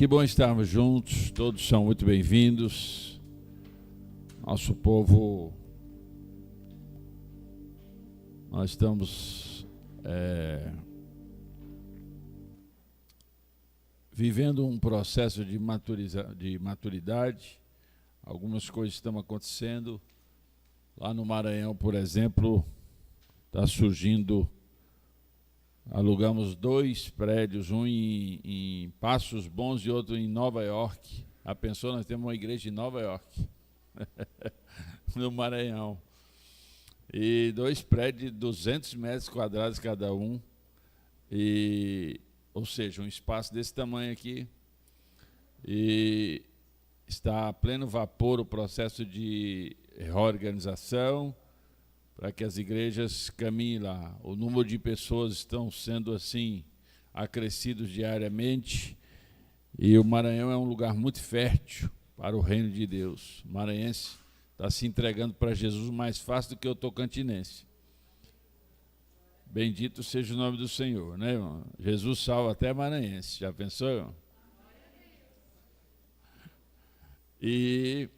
Que bom estarmos juntos, todos são muito bem-vindos. Nosso povo, nós estamos vivendo um processo de maturidade. Algumas coisas estão acontecendo. Lá no Maranhão, por exemplo, está surgindo. Alugamos 2 prédios, um em Passos Bons e outro em Nova York. A pensou, nós temos uma igreja em Nova York, no Maranhão. E 2 prédios de 200 metros quadrados cada um. Ou seja, um espaço desse tamanho aqui. E está a pleno vapor o processo de reorganização, para que as igrejas caminhem lá. O número de pessoas estão sendo assim acrescidos diariamente, e o Maranhão é um lugar muito fértil para o reino de Deus. O maranhense está se entregando para Jesus mais fácil do que o tocantinense. Bendito seja o nome do Senhor, né, irmão? Jesus salva até maranhense. Já pensou, irmão? E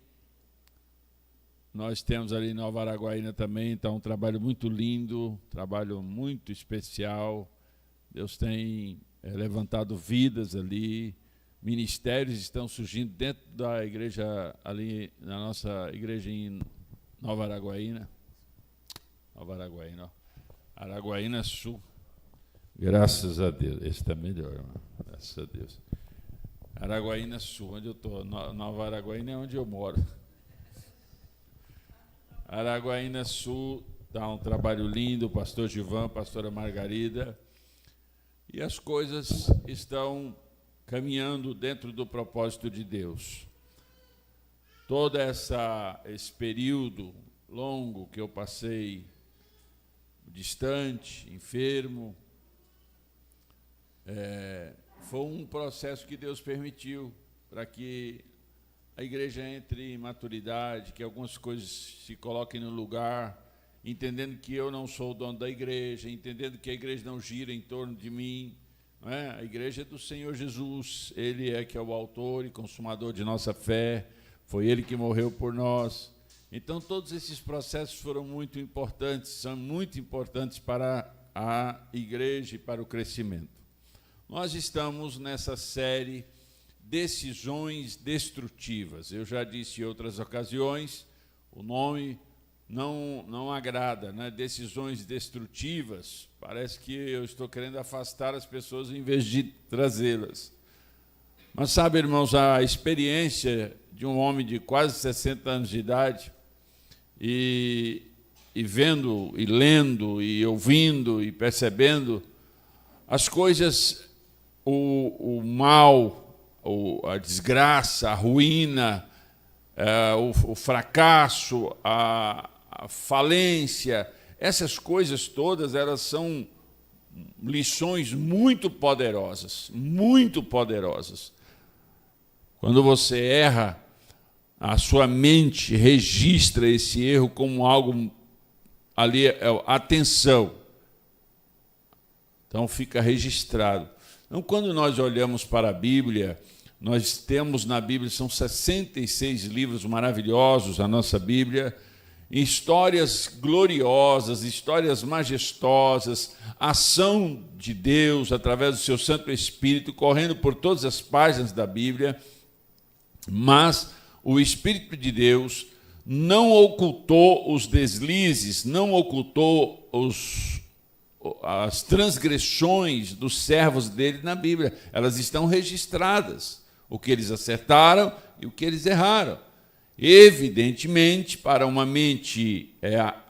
nós temos ali em Nova Araguaína também, está um trabalho muito lindo, um trabalho muito especial. Deus tem levantado vidas ali, ministérios estão surgindo dentro da igreja, ali na nossa igreja em Nova Araguaína. Nova Araguaína, ó. Araguaína Sul. Graças a Deus. Esse está melhor, irmão. Graças a Deus. Araguaína Sul, onde eu estou. Nova Araguaína é onde eu moro. Araguaína Sul dá um trabalho lindo, o pastor Gilvan, a pastora Margarida, e as coisas estão caminhando dentro do propósito de Deus. Todo esse período longo que eu passei distante, enfermo, foi um processo que Deus permitiu para que a igreja entre em maturidade, que algumas coisas se coloquem no lugar, entendendo que eu não sou o dono da igreja, entendendo que a igreja não gira em torno de mim, não é? A igreja é do Senhor Jesus, Ele é que é o autor e consumador de nossa fé, foi Ele que morreu por nós. Então, todos esses processos foram muito importantes, são muito importantes para a igreja e para o crescimento. Nós estamos nessa série Decisões Destrutivas. Eu já disse em outras ocasiões, o nome não agrada, né? Decisões destrutivas, parece que eu estou querendo afastar as pessoas em vez de trazê-las. Mas sabe, irmãos, a experiência de um homem de quase 60 anos de idade, e vendo, e lendo, e ouvindo, e percebendo as coisas, o mal, a desgraça, a ruína, o fracasso, a falência, essas coisas todas, elas são lições muito poderosas, muito poderosas. Quando você erra, a sua mente registra esse erro como algo ali, atenção. Então fica registrado. Então, quando nós olhamos para a Bíblia, nós temos na Bíblia, são 66 livros maravilhosos, a nossa Bíblia, histórias gloriosas, histórias majestosas, ação de Deus através do seu Santo Espírito, correndo por todas as páginas da Bíblia, mas o Espírito de Deus não ocultou os deslizes, não ocultou as transgressões dos servos dele na Bíblia. Elas estão registradas, o que eles acertaram e o que eles erraram. Evidentemente, para uma mente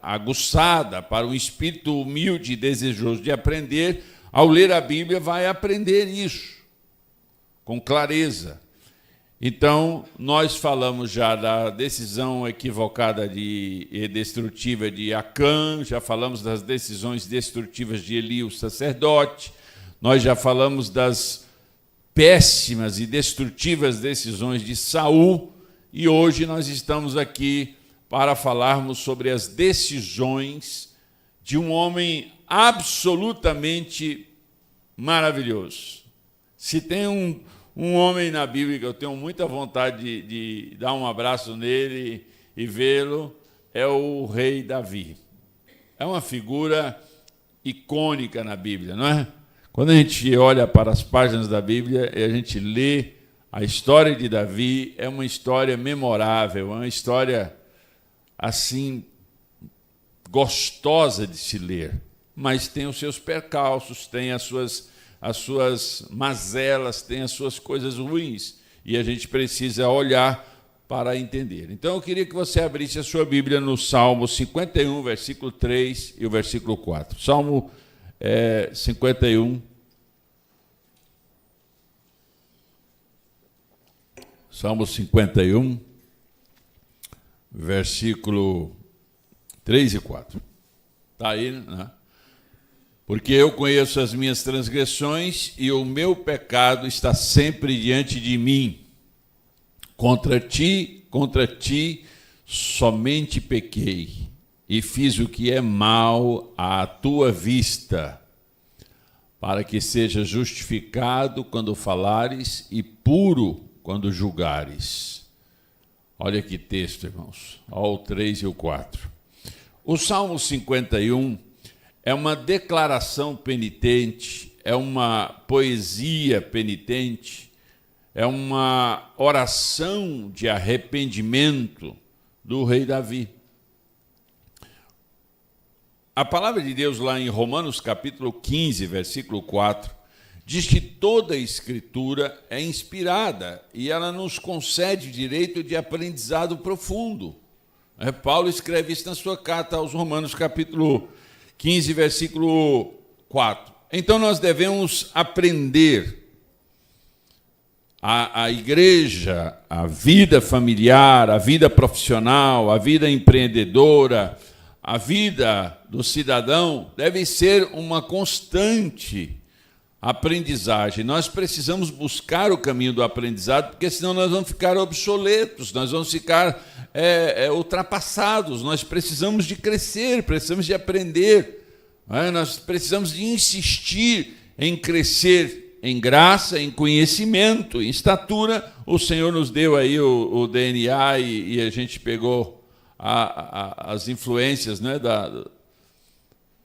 aguçada, para um espírito humilde e desejoso de aprender, ao ler a Bíblia vai aprender isso com clareza. Então, nós falamos já da decisão equivocada e destrutiva de Acã, já falamos das decisões destrutivas de Eli, o sacerdote, nós já falamos das péssimas e destrutivas decisões de Saul, e hoje nós estamos aqui para falarmos sobre as decisões de um homem absolutamente maravilhoso. Se tem Um homem na Bíblia que eu tenho muita vontade de dar um abraço nele e vê-lo é o rei Davi. É uma figura icônica na Bíblia, não é? Quando a gente olha para as páginas da Bíblia e a gente lê a história de Davi, é uma história memorável, é uma história assim gostosa de se ler, mas tem os seus percalços, tem as suas mazelas, tem as suas coisas ruins, e a gente precisa olhar para entender. Então eu queria que você abrisse a sua Bíblia no Salmo 51, versículo 3 e o versículo 4. Salmo 51. Salmo 51, versículo 3 e 4. Está aí, né? Porque eu conheço as minhas transgressões e o meu pecado está sempre diante de mim. Contra ti, somente pequei e fiz o que é mal à tua vista, para que seja justificado quando falares e puro quando julgares. Olha que texto, irmãos. Olha o 3 e o 4. O Salmo 51 é uma declaração penitente, é uma poesia penitente, é uma oração de arrependimento do rei Davi. A palavra de Deus lá em Romanos capítulo 15, versículo 4, diz que toda a Escritura é inspirada e ela nos concede o direito de aprendizado profundo. Paulo escreve isso na sua carta aos Romanos capítulo 15, versículo 4. Então nós devemos aprender. A igreja, a vida familiar, a vida profissional, a vida empreendedora, a vida do cidadão deve ser uma constante aprendizagem. Nós precisamos buscar o caminho do aprendizado, porque senão nós vamos ficar obsoletos, nós vamos ficar ultrapassados. Nós precisamos de crescer, precisamos de aprender, nós precisamos de insistir em crescer em graça, em conhecimento, em estatura. O Senhor nos deu aí o DNA e a gente pegou as influências, né,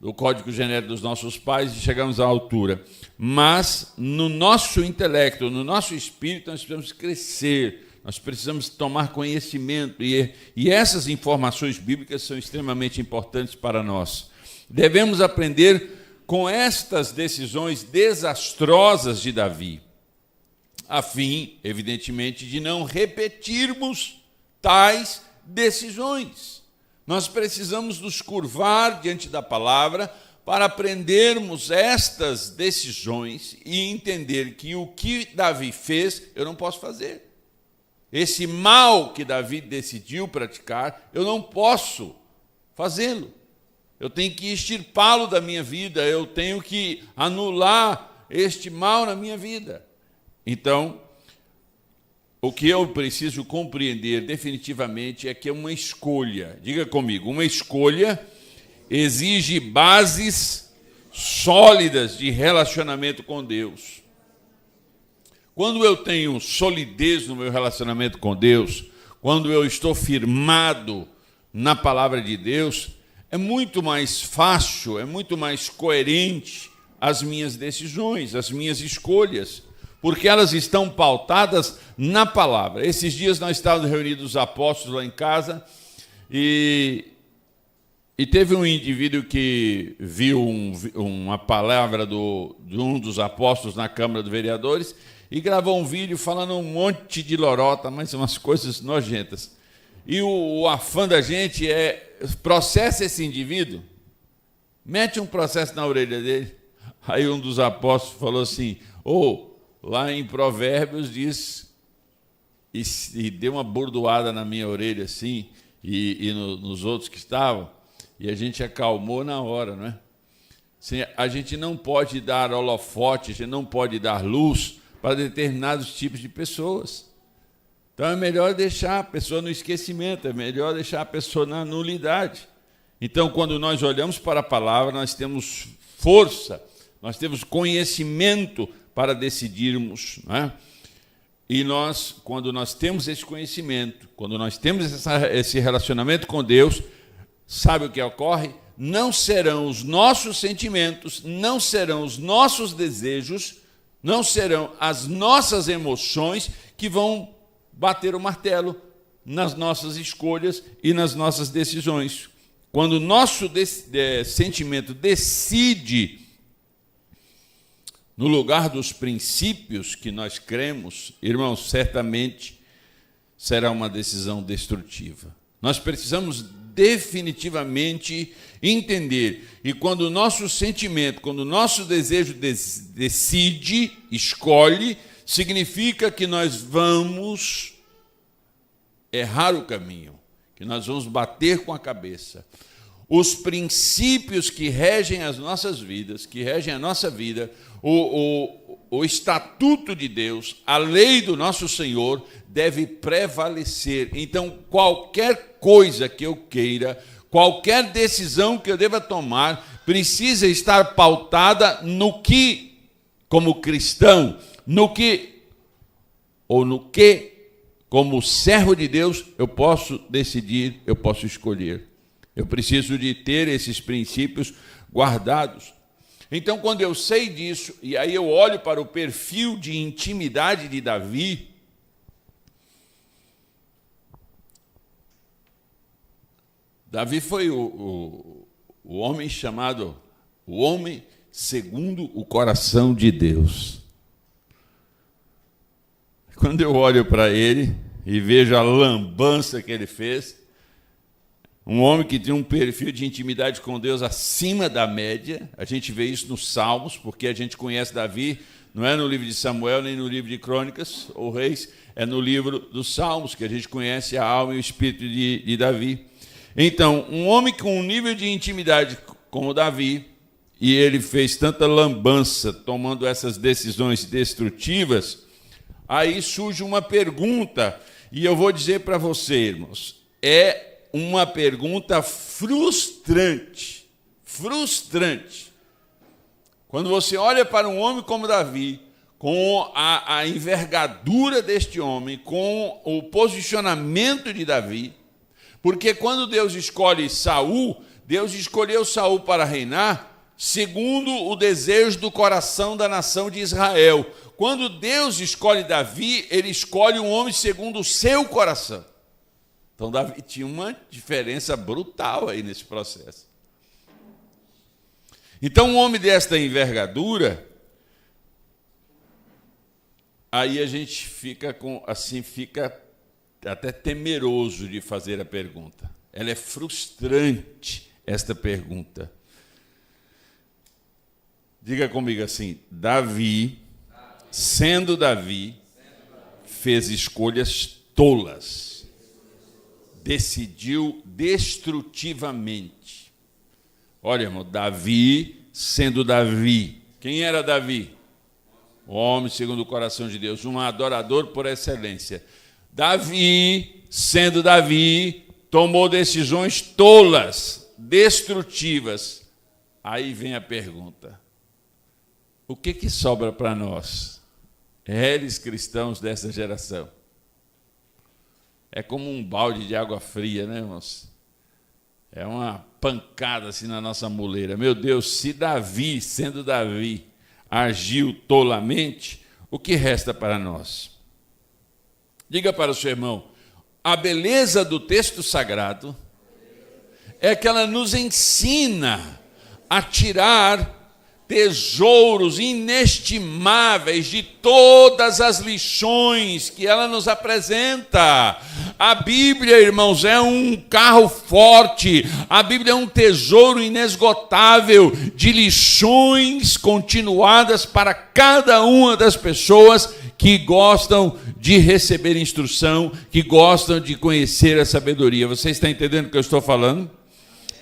do código genético dos nossos pais e chegamos à altura. Mas no nosso intelecto, no nosso espírito, nós precisamos crescer, nós precisamos tomar conhecimento e essas informações bíblicas são extremamente importantes para nós. Devemos aprender com estas decisões desastrosas de Davi, a fim, evidentemente, de não repetirmos tais decisões. Nós precisamos nos curvar diante da palavra para aprendermos estas decisões e entender que o que Davi fez, eu não posso fazer. Esse mal que Davi decidiu praticar, eu não posso fazê-lo. Eu tenho que extirpá-lo da minha vida, eu tenho que anular este mal na minha vida. Então, o que eu preciso compreender definitivamente é que é uma escolha. Diga comigo, uma escolha exige bases sólidas de relacionamento com Deus. Quando eu tenho solidez no meu relacionamento com Deus, quando eu estou firmado na palavra de Deus, é muito mais fácil, é muito mais coerente as minhas decisões, as minhas escolhas, porque elas estão pautadas na palavra. Esses dias nós estávamos reunidos os apóstolos lá em casa e teve um indivíduo que viu uma palavra de um dos apóstolos na Câmara dos Vereadores e gravou um vídeo falando um monte de lorota, mas umas coisas nojentas. E o afã da gente processa esse indivíduo, mete um processo na orelha dele. Aí um dos apóstolos falou assim, lá em Provérbios diz, e deu uma bordoada na minha orelha assim, e nos outros que estavam, e a gente acalmou na hora, não é? Assim, a gente não pode dar holofote, a gente não pode dar luz para determinados tipos de pessoas. Então é melhor deixar a pessoa no esquecimento, é melhor deixar a pessoa na nulidade. Então, quando nós olhamos para a palavra, nós temos força, nós temos conhecimento para decidirmos, não é? E nós, quando nós temos esse conhecimento, quando nós temos esse relacionamento com Deus, sabe o que ocorre? Não serão os nossos sentimentos, não serão os nossos desejos, não serão as nossas emoções que vão bater o martelo nas nossas escolhas e nas nossas decisões. Quando o nosso sentimento decide no lugar dos princípios que nós cremos, irmãos, certamente será uma decisão destrutiva. Nós precisamos definitivamente entender. E quando o nosso sentimento, quando o nosso desejo decide, escolhe, significa que nós vamos errar o caminho, que nós vamos bater com a cabeça. Os princípios que regem as nossas vidas, que regem a nossa vida, o estatuto de Deus, a lei do nosso Senhor deve prevalecer. Então, qualquer coisa que eu queira, qualquer decisão que eu deva tomar, precisa estar pautada no que, como cristão, no que, como servo de Deus, eu posso decidir, eu posso escolher. Eu preciso de ter esses princípios guardados. Então, quando eu sei disso, e aí eu olho para o perfil de intimidade de Davi, Davi foi o homem chamado, o homem segundo o coração de Deus. Quando eu olho para ele e vejo a lambança que ele fez, um homem que tem um perfil de intimidade com Deus acima da média, a gente vê isso nos Salmos, porque a gente conhece Davi, não é no livro de Samuel, nem no livro de Crônicas ou Reis, é no livro dos Salmos, que a gente conhece a alma e o espírito de Davi. Então, um homem com um nível de intimidade como Davi, e ele fez tanta lambança, tomando essas decisões destrutivas, aí surge uma pergunta, e eu vou dizer para você, irmãos, é uma pergunta frustrante. Frustrante. Quando você olha para um homem como Davi, com a envergadura deste homem, com o posicionamento de Davi, porque quando Deus escolhe Saul, Deus escolheu Saul para reinar segundo o desejo do coração da nação de Israel. Quando Deus escolhe Davi, ele escolhe um homem segundo o seu coração. Então, Davi tinha uma diferença brutal aí nesse processo. Então, um homem desta envergadura, aí a gente fica até temeroso de fazer a pergunta. Ela é frustrante, esta pergunta. Diga comigo assim: Davi, sendo Davi, fez escolhas tolas. Decidiu destrutivamente. Olha, irmão, Davi, sendo Davi. Quem era Davi? O homem segundo o coração de Deus, um adorador por excelência. Davi, sendo Davi, tomou decisões tolas, destrutivas. Aí vem a pergunta: o que sobra para nós, eles cristãos dessa geração? É como um balde de água fria, né, irmãos? É uma pancada assim na nossa muleira. Meu Deus, se Davi, sendo Davi, agiu tolamente, o que resta para nós? Diga para o seu irmão: a beleza do texto sagrado é que ela nos ensina a tirar tesouros inestimáveis de todas as lições que ela nos apresenta. A Bíblia, irmãos, é um carro forte, a Bíblia é um tesouro inesgotável de lições continuadas para cada uma das pessoas que gostam de receber instrução, que gostam de conhecer a sabedoria. Você está entendendo o que eu estou falando?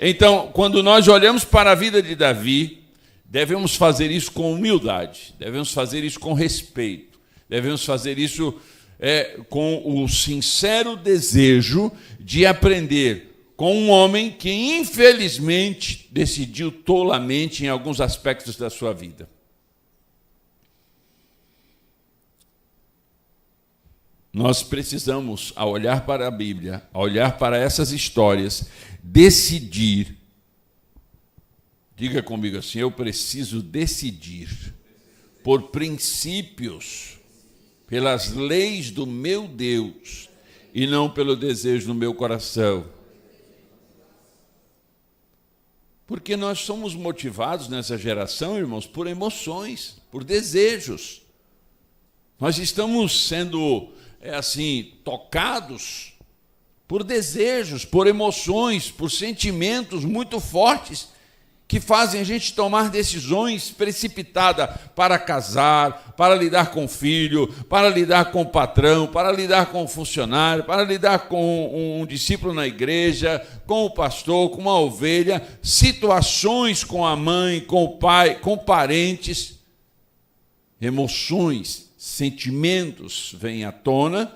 Então, quando nós olhamos para a vida de Davi, devemos fazer isso com humildade, devemos fazer isso com respeito, devemos fazer isso com o sincero desejo de aprender com um homem que, infelizmente, decidiu tolamente em alguns aspectos da sua vida. nós precisamos, ao olhar para a Bíblia, ao olhar para essas histórias, decidir. Diga comigo assim: eu preciso decidir por princípios, pelas leis do meu Deus, e não pelo desejo do meu coração. Porque nós somos motivados nessa geração, irmãos, por emoções, por desejos. Nós estamos sendo, tocados por desejos, por emoções, por sentimentos muito fortes que fazem a gente tomar decisões precipitadas para casar, para lidar com o filho, para lidar com o patrão, para lidar com o funcionário, para lidar com um discípulo na igreja, com o pastor, com uma ovelha, situações com a mãe, com o pai, com parentes. Emoções, sentimentos vêm à tona,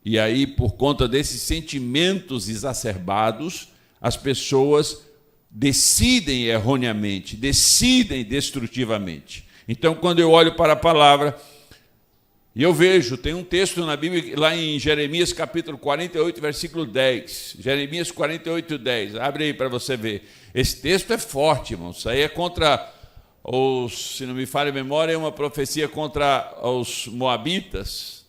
e aí, por conta desses sentimentos exacerbados, as pessoas decidem erroneamente, decidem destrutivamente. Então, quando eu olho para a palavra, e eu vejo, tem um texto na Bíblia, lá em Jeremias capítulo 48, versículo 10. Jeremias 48, 10. Abre aí para você ver. Esse texto é forte, irmão. Isso aí é contra se não me falha a memória, é uma profecia contra os moabitas.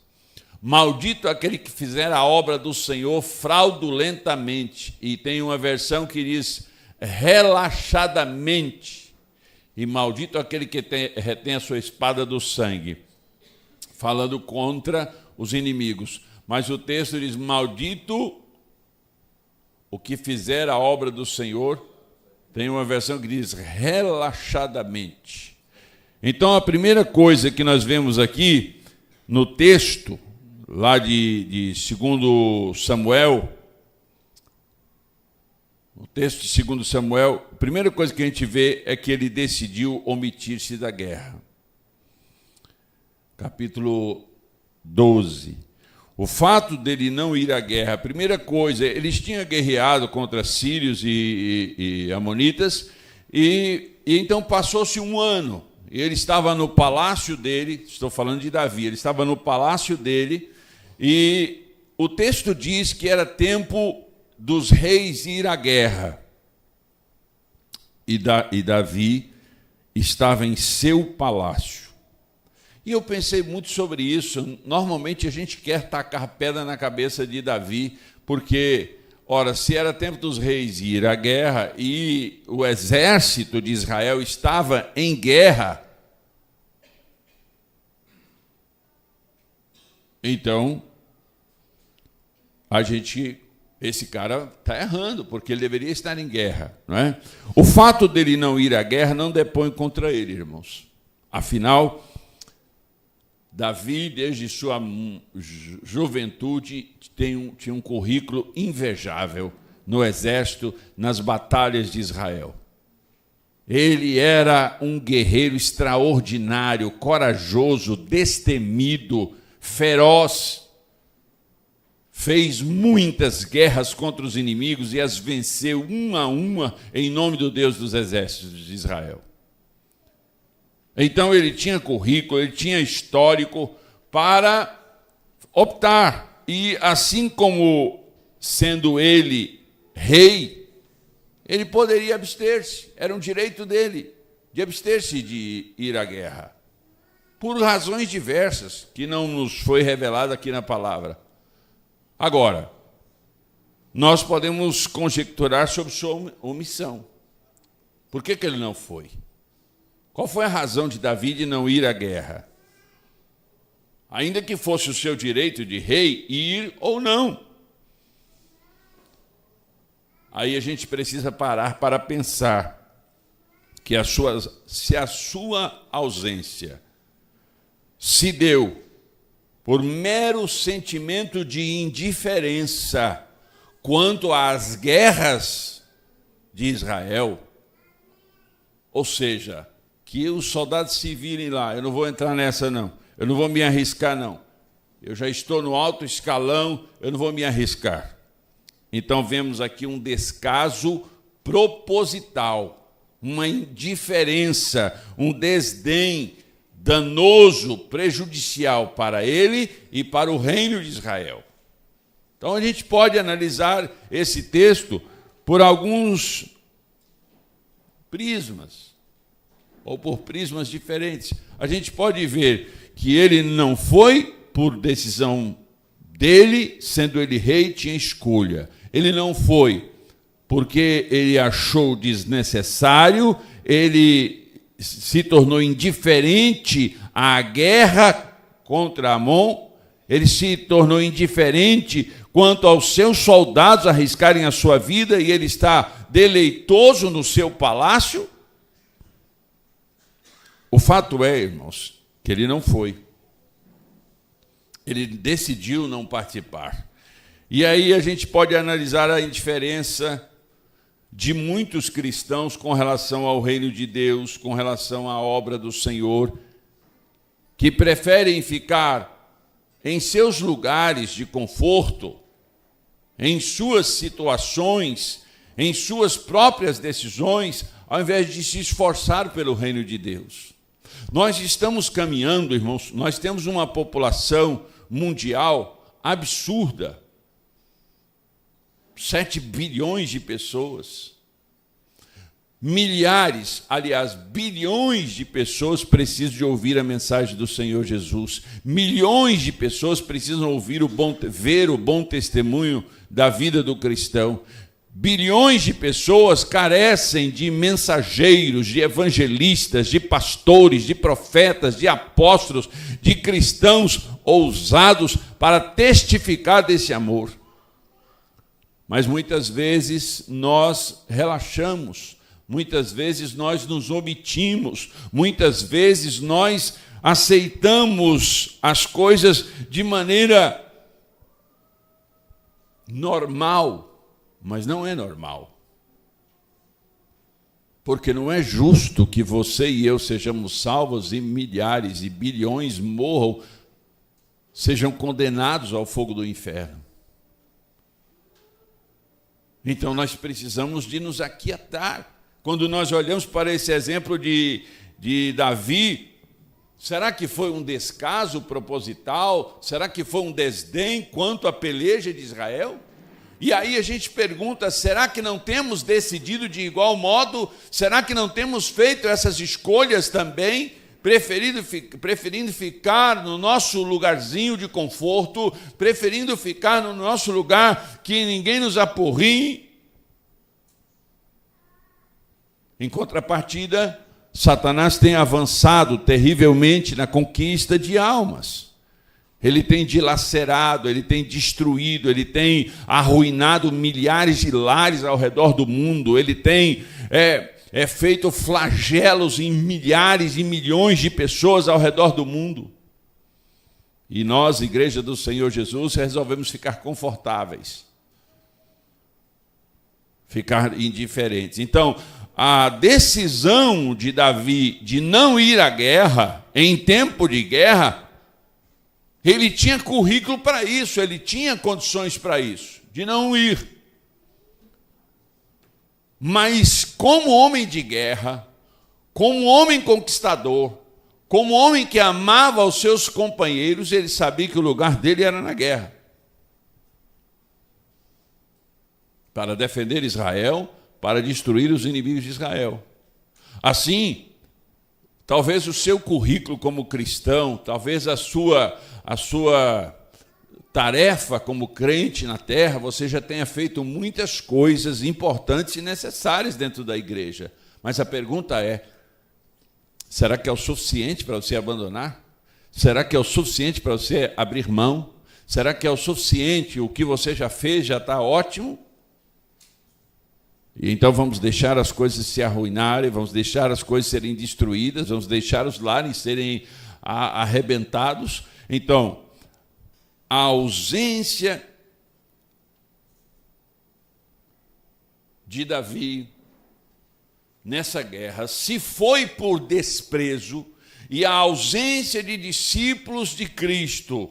Maldito aquele que fizer a obra do Senhor fraudulentamente. E tem uma versão que diz relaxadamente, e maldito aquele que retém a sua espada do sangue, falando contra os inimigos. Mas o texto diz: maldito o que fizer a obra do Senhor. Tem uma versão que diz relaxadamente. Então, a primeira coisa que nós vemos aqui no texto lá de 2 Samuel, o texto de 2 Samuel, a primeira coisa que a gente vê é que ele decidiu omitir-se da guerra. Capítulo 12. O fato dele não ir à guerra, a primeira coisa, eles tinham guerreado contra sírios e amonitas, e então passou-se um ano, e ele estava no palácio dele, estou falando de Davi, ele estava no palácio dele, e o texto diz que era tempo dos reis ir à guerra. E Davi estava em seu palácio. E eu pensei muito sobre isso. Normalmente a gente quer tacar pedra na cabeça de Davi, porque, ora, se era tempo dos reis ir à guerra e o exército de Israel estava em guerra, então esse cara está errando, porque ele deveria estar em guerra, não é? O fato dele não ir à guerra não depõe contra ele, irmãos. Afinal, Davi, desde sua juventude, tinha um currículo invejável no exército, nas batalhas de Israel. Ele era um guerreiro extraordinário, corajoso, destemido, feroz. Fez muitas guerras contra os inimigos e as venceu uma a uma em nome do Deus dos exércitos de Israel. Então ele tinha currículo, ele tinha histórico para optar. E assim como sendo ele rei, ele poderia abster-se. Era um direito dele de abster-se de ir à guerra. Por razões diversas, que não nos foi revelado aqui na palavra. Agora, nós podemos conjecturar sobre sua omissão. Por que ele não foi? Qual foi a razão de Davi de não ir à guerra? Ainda que fosse o seu direito de rei ir ou não. Aí a gente precisa parar para pensar que se a sua ausência se deu por mero sentimento de indiferença quanto às guerras de Israel, ou seja, que os soldados se virem lá, eu não vou entrar nessa não, eu não vou me arriscar não, eu já estou no alto escalão, eu não vou me arriscar. Então vemos aqui um descaso proposital, uma indiferença, um desdém danoso, prejudicial para ele e para o reino de Israel. Então a gente pode analisar esse texto por alguns prismas, ou por prismas diferentes. A gente pode ver que ele não foi por decisão dele, sendo ele rei, tinha escolha. Ele não foi porque ele achou desnecessário, ele se tornou indiferente à guerra contra Amon, ele se tornou indiferente quanto aos seus soldados arriscarem a sua vida e ele está deleitoso no seu palácio. O fato é, irmãos, que ele não foi. Ele decidiu não participar. E aí a gente pode analisar a indiferença de muitos cristãos com relação ao reino de Deus, com relação à obra do Senhor, que preferem ficar em seus lugares de conforto, em suas situações, em suas próprias decisões, ao invés de se esforçar pelo reino de Deus. Nós estamos caminhando, irmãos, nós temos uma população mundial absurda. 7 bilhões de pessoas. Milhares, aliás, bilhões de pessoas precisam de ouvir a mensagem do Senhor Jesus. Milhões de pessoas precisam ouvir ver o bom testemunho da vida do cristão. Bilhões de pessoas carecem de mensageiros, de evangelistas, de pastores, de profetas, de apóstolos, de cristãos ousados para testificar desse amor. Mas muitas vezes nós relaxamos, muitas vezes nós nos omitimos, muitas vezes nós aceitamos as coisas de maneira normal, mas não é normal. Porque não é justo que você e eu sejamos salvos e milhares e bilhões morram, sejam condenados ao fogo do inferno. Então nós precisamos de nos aquietar. Quando nós olhamos para esse exemplo de Davi, será que foi um descaso proposital? Será que foi um desdém quanto à peleja de Israel? E aí a gente pergunta, será que não temos decidido de igual modo? Será que não temos feito essas escolhas também? Preferindo ficar no nosso lugarzinho de conforto, preferindo ficar no nosso lugar que ninguém nos aporrie. Em contrapartida, Satanás tem avançado terrivelmente na conquista de almas. Ele tem dilacerado, ele tem destruído, ele tem arruinado milhares de lares ao redor do mundo, ele tem feito flagelos em milhares e milhões de pessoas ao redor do mundo. E nós, Igreja do Senhor Jesus, resolvemos ficar confortáveis, ficar indiferentes. Então, a decisão de Davi de não ir à guerra, em tempo de guerra, ele tinha currículo para isso, ele tinha condições para isso, de não ir. Mas como homem de guerra, como homem conquistador, como homem que amava os seus companheiros, ele sabia que o lugar dele era na guerra. Para defender Israel, para destruir os inimigos de Israel. Assim, talvez o seu currículo como cristão, talvez a sua tarefa como crente na terra, você já tenha feito muitas coisas importantes e necessárias dentro da igreja. Mas a pergunta é, será que é o suficiente para você abandonar? Será que é o suficiente para você abrir mão? Será que é o suficiente? O que você já fez já está ótimo? E então vamos deixar as coisas se arruinarem, vamos deixar as coisas serem destruídas, vamos deixar os lares serem arrebentados. Então, a ausência de Davi nessa guerra, se foi por desprezo, e a ausência de discípulos de Cristo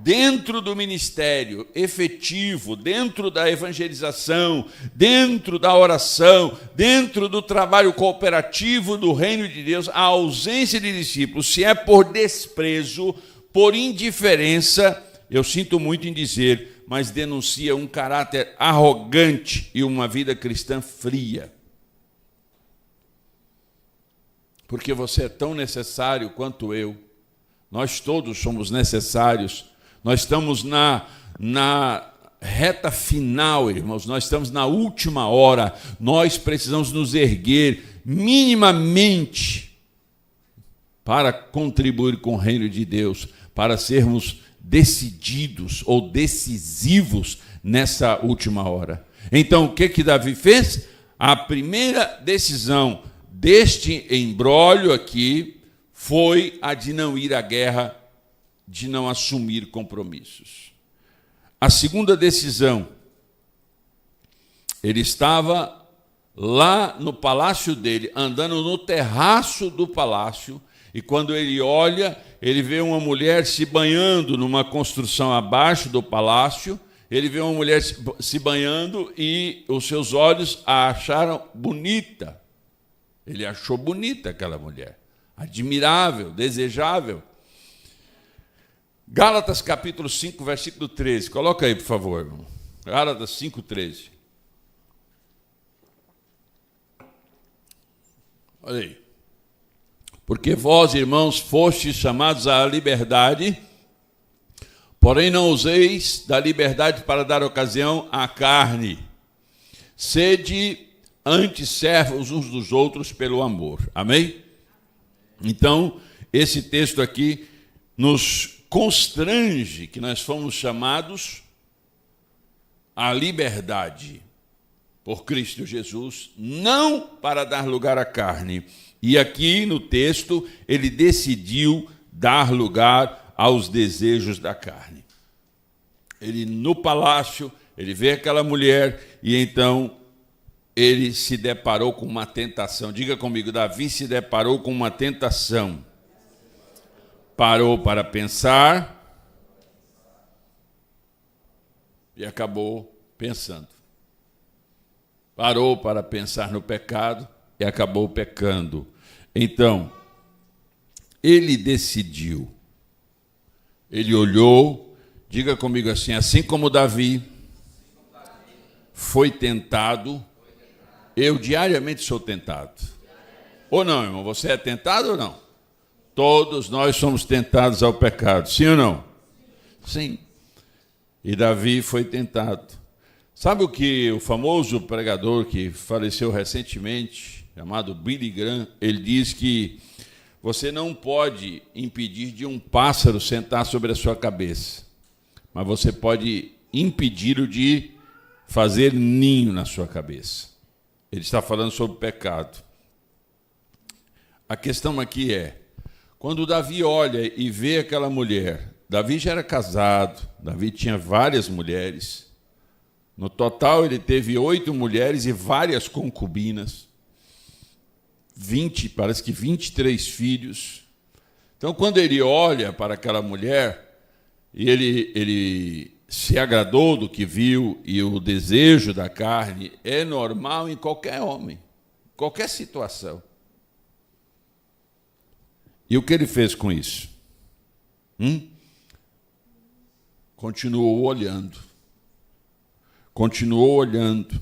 dentro do ministério efetivo, dentro da evangelização, dentro da oração, dentro do trabalho cooperativo do reino de Deus, a ausência de discípulos, se é por desprezo, por indiferença, eu sinto muito em dizer, mas denuncia um caráter arrogante e uma vida cristã fria. Porque você é tão necessário quanto eu. Nós todos somos necessários. Nós estamos na reta final, irmãos. Nós estamos na última hora. Nós precisamos nos erguer minimamente para contribuir com o reino de Deus, para sermos decididos ou decisivos nessa última hora. Então, o que Davi fez? A primeira decisão deste imbróglio aqui foi a de não ir à guerra, de não assumir compromissos. A segunda decisão, ele estava lá no palácio dele, andando no terraço do palácio, e quando ele olha, ele vê uma mulher se banhando numa construção abaixo do palácio, ele vê uma mulher se banhando e os seus olhos a acharam bonita. Ele achou bonita aquela mulher, admirável, desejável. Gálatas capítulo 5, versículo 13. Coloca aí, por favor, irmão. Gálatas 5, 13. Olha aí. Porque vós, irmãos, fostes chamados à liberdade, porém não useis da liberdade para dar ocasião à carne. Sede antes servos uns dos outros pelo amor. Amém? Então, esse texto aqui nos constrange que nós fomos chamados à liberdade por Cristo Jesus, não para dar lugar à carne. E aqui no texto, ele decidiu dar lugar aos desejos da carne. Ele no palácio, ele vê aquela mulher e então ele se deparou com uma tentação. Diga comigo, Davi se deparou com uma tentação. Parou para pensar e acabou pensando. Parou para pensar no pecado e acabou pecando. Então, ele decidiu. Ele olhou, diga comigo assim como Davi foi tentado, eu diariamente sou tentado. Ou não, irmão? Você é tentado ou não? Todos nós somos tentados ao pecado, sim ou não? Sim. E Davi foi tentado. Sabe o que o famoso pregador que faleceu recentemente, chamado Billy Graham, ele diz que você não pode impedir de um pássaro sentar sobre a sua cabeça, mas você pode impedi-lo de fazer ninho na sua cabeça. Ele está falando sobre pecado. A questão aqui é, quando Davi olha e vê aquela mulher, Davi já era casado, Davi tinha várias mulheres. No total, ele teve 8 mulheres e várias concubinas. Parece que 23 filhos. Então, quando ele olha para aquela mulher, e ele se agradou do que viu, e o desejo da carne é normal em qualquer homem, qualquer situação. E o que ele fez com isso? Continuou olhando. Continuou olhando.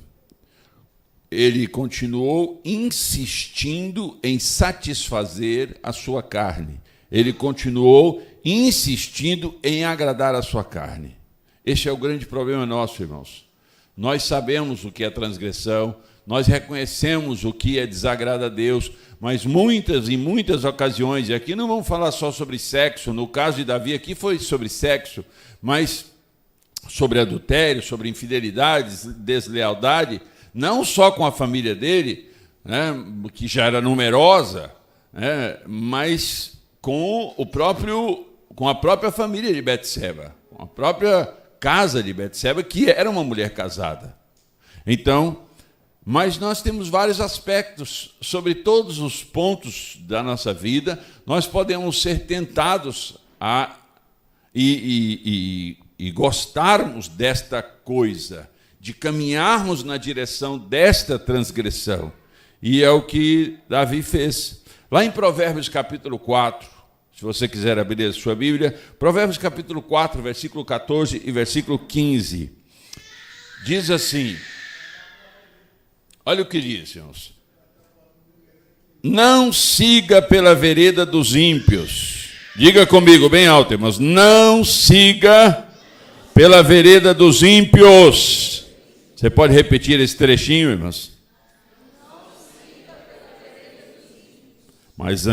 Ele continuou insistindo em satisfazer a sua carne. Ele continuou insistindo em agradar a sua carne. Este é o grande problema nosso, irmãos. Nós sabemos o que é transgressão, nós reconhecemos o que é desagrada a Deus, mas em muitas ocasiões, e aqui não vamos falar só sobre sexo, no caso de Davi aqui foi sobre sexo, mas sobre adultério, sobre infidelidade, deslealdade, não só com a família dele, né, que já era numerosa, né, mas com a própria família de Betseba, com a própria casa de Betseba, que era uma mulher casada. Então, mas nós temos vários aspectos sobre todos os pontos da nossa vida. Nós podemos ser tentados a e gostarmos desta coisa, de caminharmos na direção desta transgressão. E é o que Davi fez. Lá em Provérbios capítulo 4, se você quiser abrir a sua Bíblia, Provérbios capítulo 4, versículo 14 e versículo 15. Diz assim, olha o que diz, irmãos. Não siga pela vereda dos ímpios. Diga comigo bem alto, irmãos. Não siga pela vereda dos ímpios. Você pode repetir esse trechinho, irmãos? Mas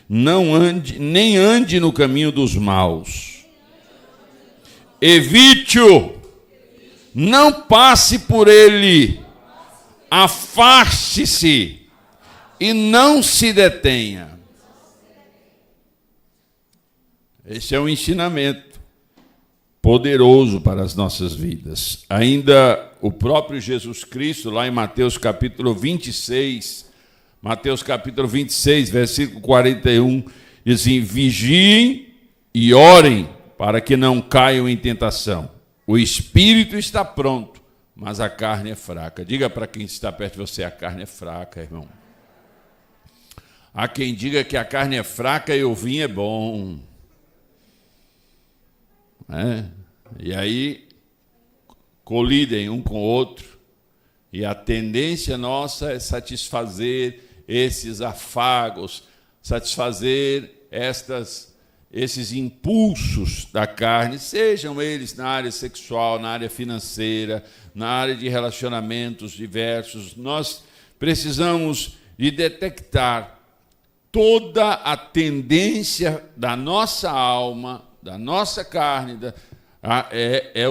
nem ande no caminho dos maus. Evite-o. Não passe por ele. Afaste-se e não se detenha. Esse é um ensinamento poderoso para as nossas vidas. Ainda o próprio Jesus Cristo, lá em Mateus capítulo 26, versículo 41, diz assim, vigiem e orem para que não caiam em tentação. O espírito está pronto, mas a carne é fraca. Diga para quem está perto de você, a carne é fraca, irmão. Há quem diga que a carne é fraca e o vinho é bom. E aí colidem um com o outro, e a tendência nossa é satisfazer esses afagos, satisfazer esses impulsos da carne, sejam eles na área sexual, na área financeira, na área de relacionamentos diversos. Nós precisamos de detectar toda a tendência da nossa alma, da nossa carne,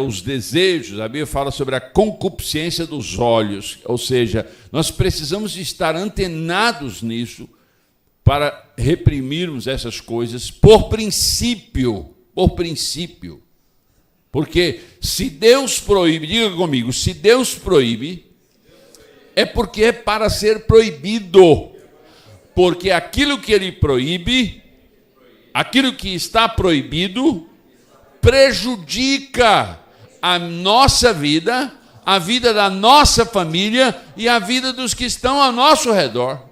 os desejos. A Bíblia fala sobre a concupiscência dos olhos, ou seja, nós precisamos estar antenados nisso para reprimirmos essas coisas por princípio. Porque se Deus proíbe, diga comigo, se Deus proíbe, é porque é para ser proibido. Porque aquilo que ele proíbe, aquilo que está proibido, prejudica a nossa vida, a vida da nossa família e a vida dos que estão ao nosso redor.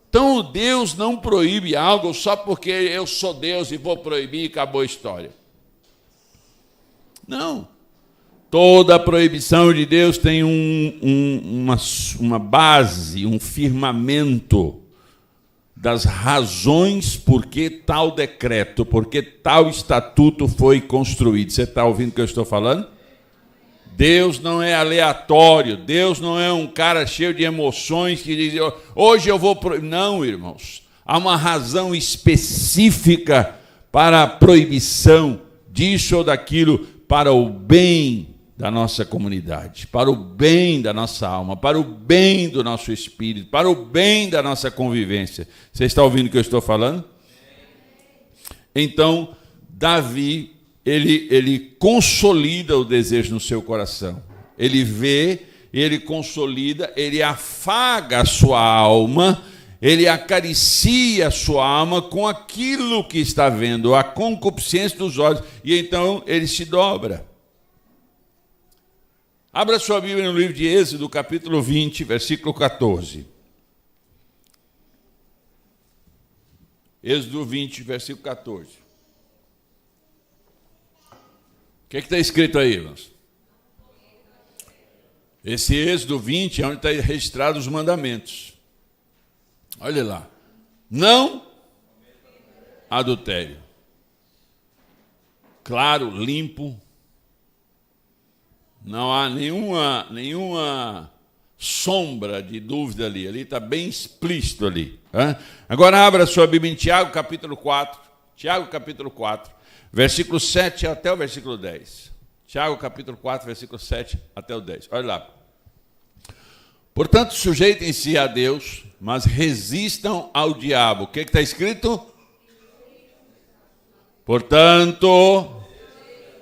Então, Deus não proíbe algo só porque eu sou Deus e vou proibir e acabou a história. Não. Toda a proibição de Deus tem uma base, um firmamento das razões por que tal decreto, por que tal estatuto foi construído. Você está ouvindo o que eu estou falando? Deus não é aleatório, Deus não é um cara cheio de emoções que diz, hoje eu vou proibir. Não, irmãos, há uma razão específica para a proibição disso ou daquilo, para o bem da nossa comunidade, para o bem da nossa alma, para o bem do nosso espírito, para o bem da nossa convivência. Você está ouvindo o que eu estou falando? Então, Davi, ele consolida o desejo no seu coração. Ele vê, ele consolida, ele afaga a sua alma, ele acaricia a sua alma com aquilo que está vendo, a concupiscência dos olhos, e então ele se dobra. Abra sua Bíblia no livro de Êxodo, capítulo 20, versículo 14. Êxodo 20, versículo 14. O que está escrito aí, irmãos? Esse Êxodo 20 é onde está registrado os mandamentos. Olha lá. Não adultério. Claro, limpo. Não há nenhuma sombra de dúvida ali. Ali está bem explícito ali. Agora abra sua Bíblia em Tiago, capítulo 4. Tiago, capítulo 4, versículo 7 até o versículo 10. Tiago, capítulo 4, versículo 7 até o 10. Olha lá. Portanto, sujeitem-se a Deus, mas resistam ao diabo. O que está escrito? Portanto,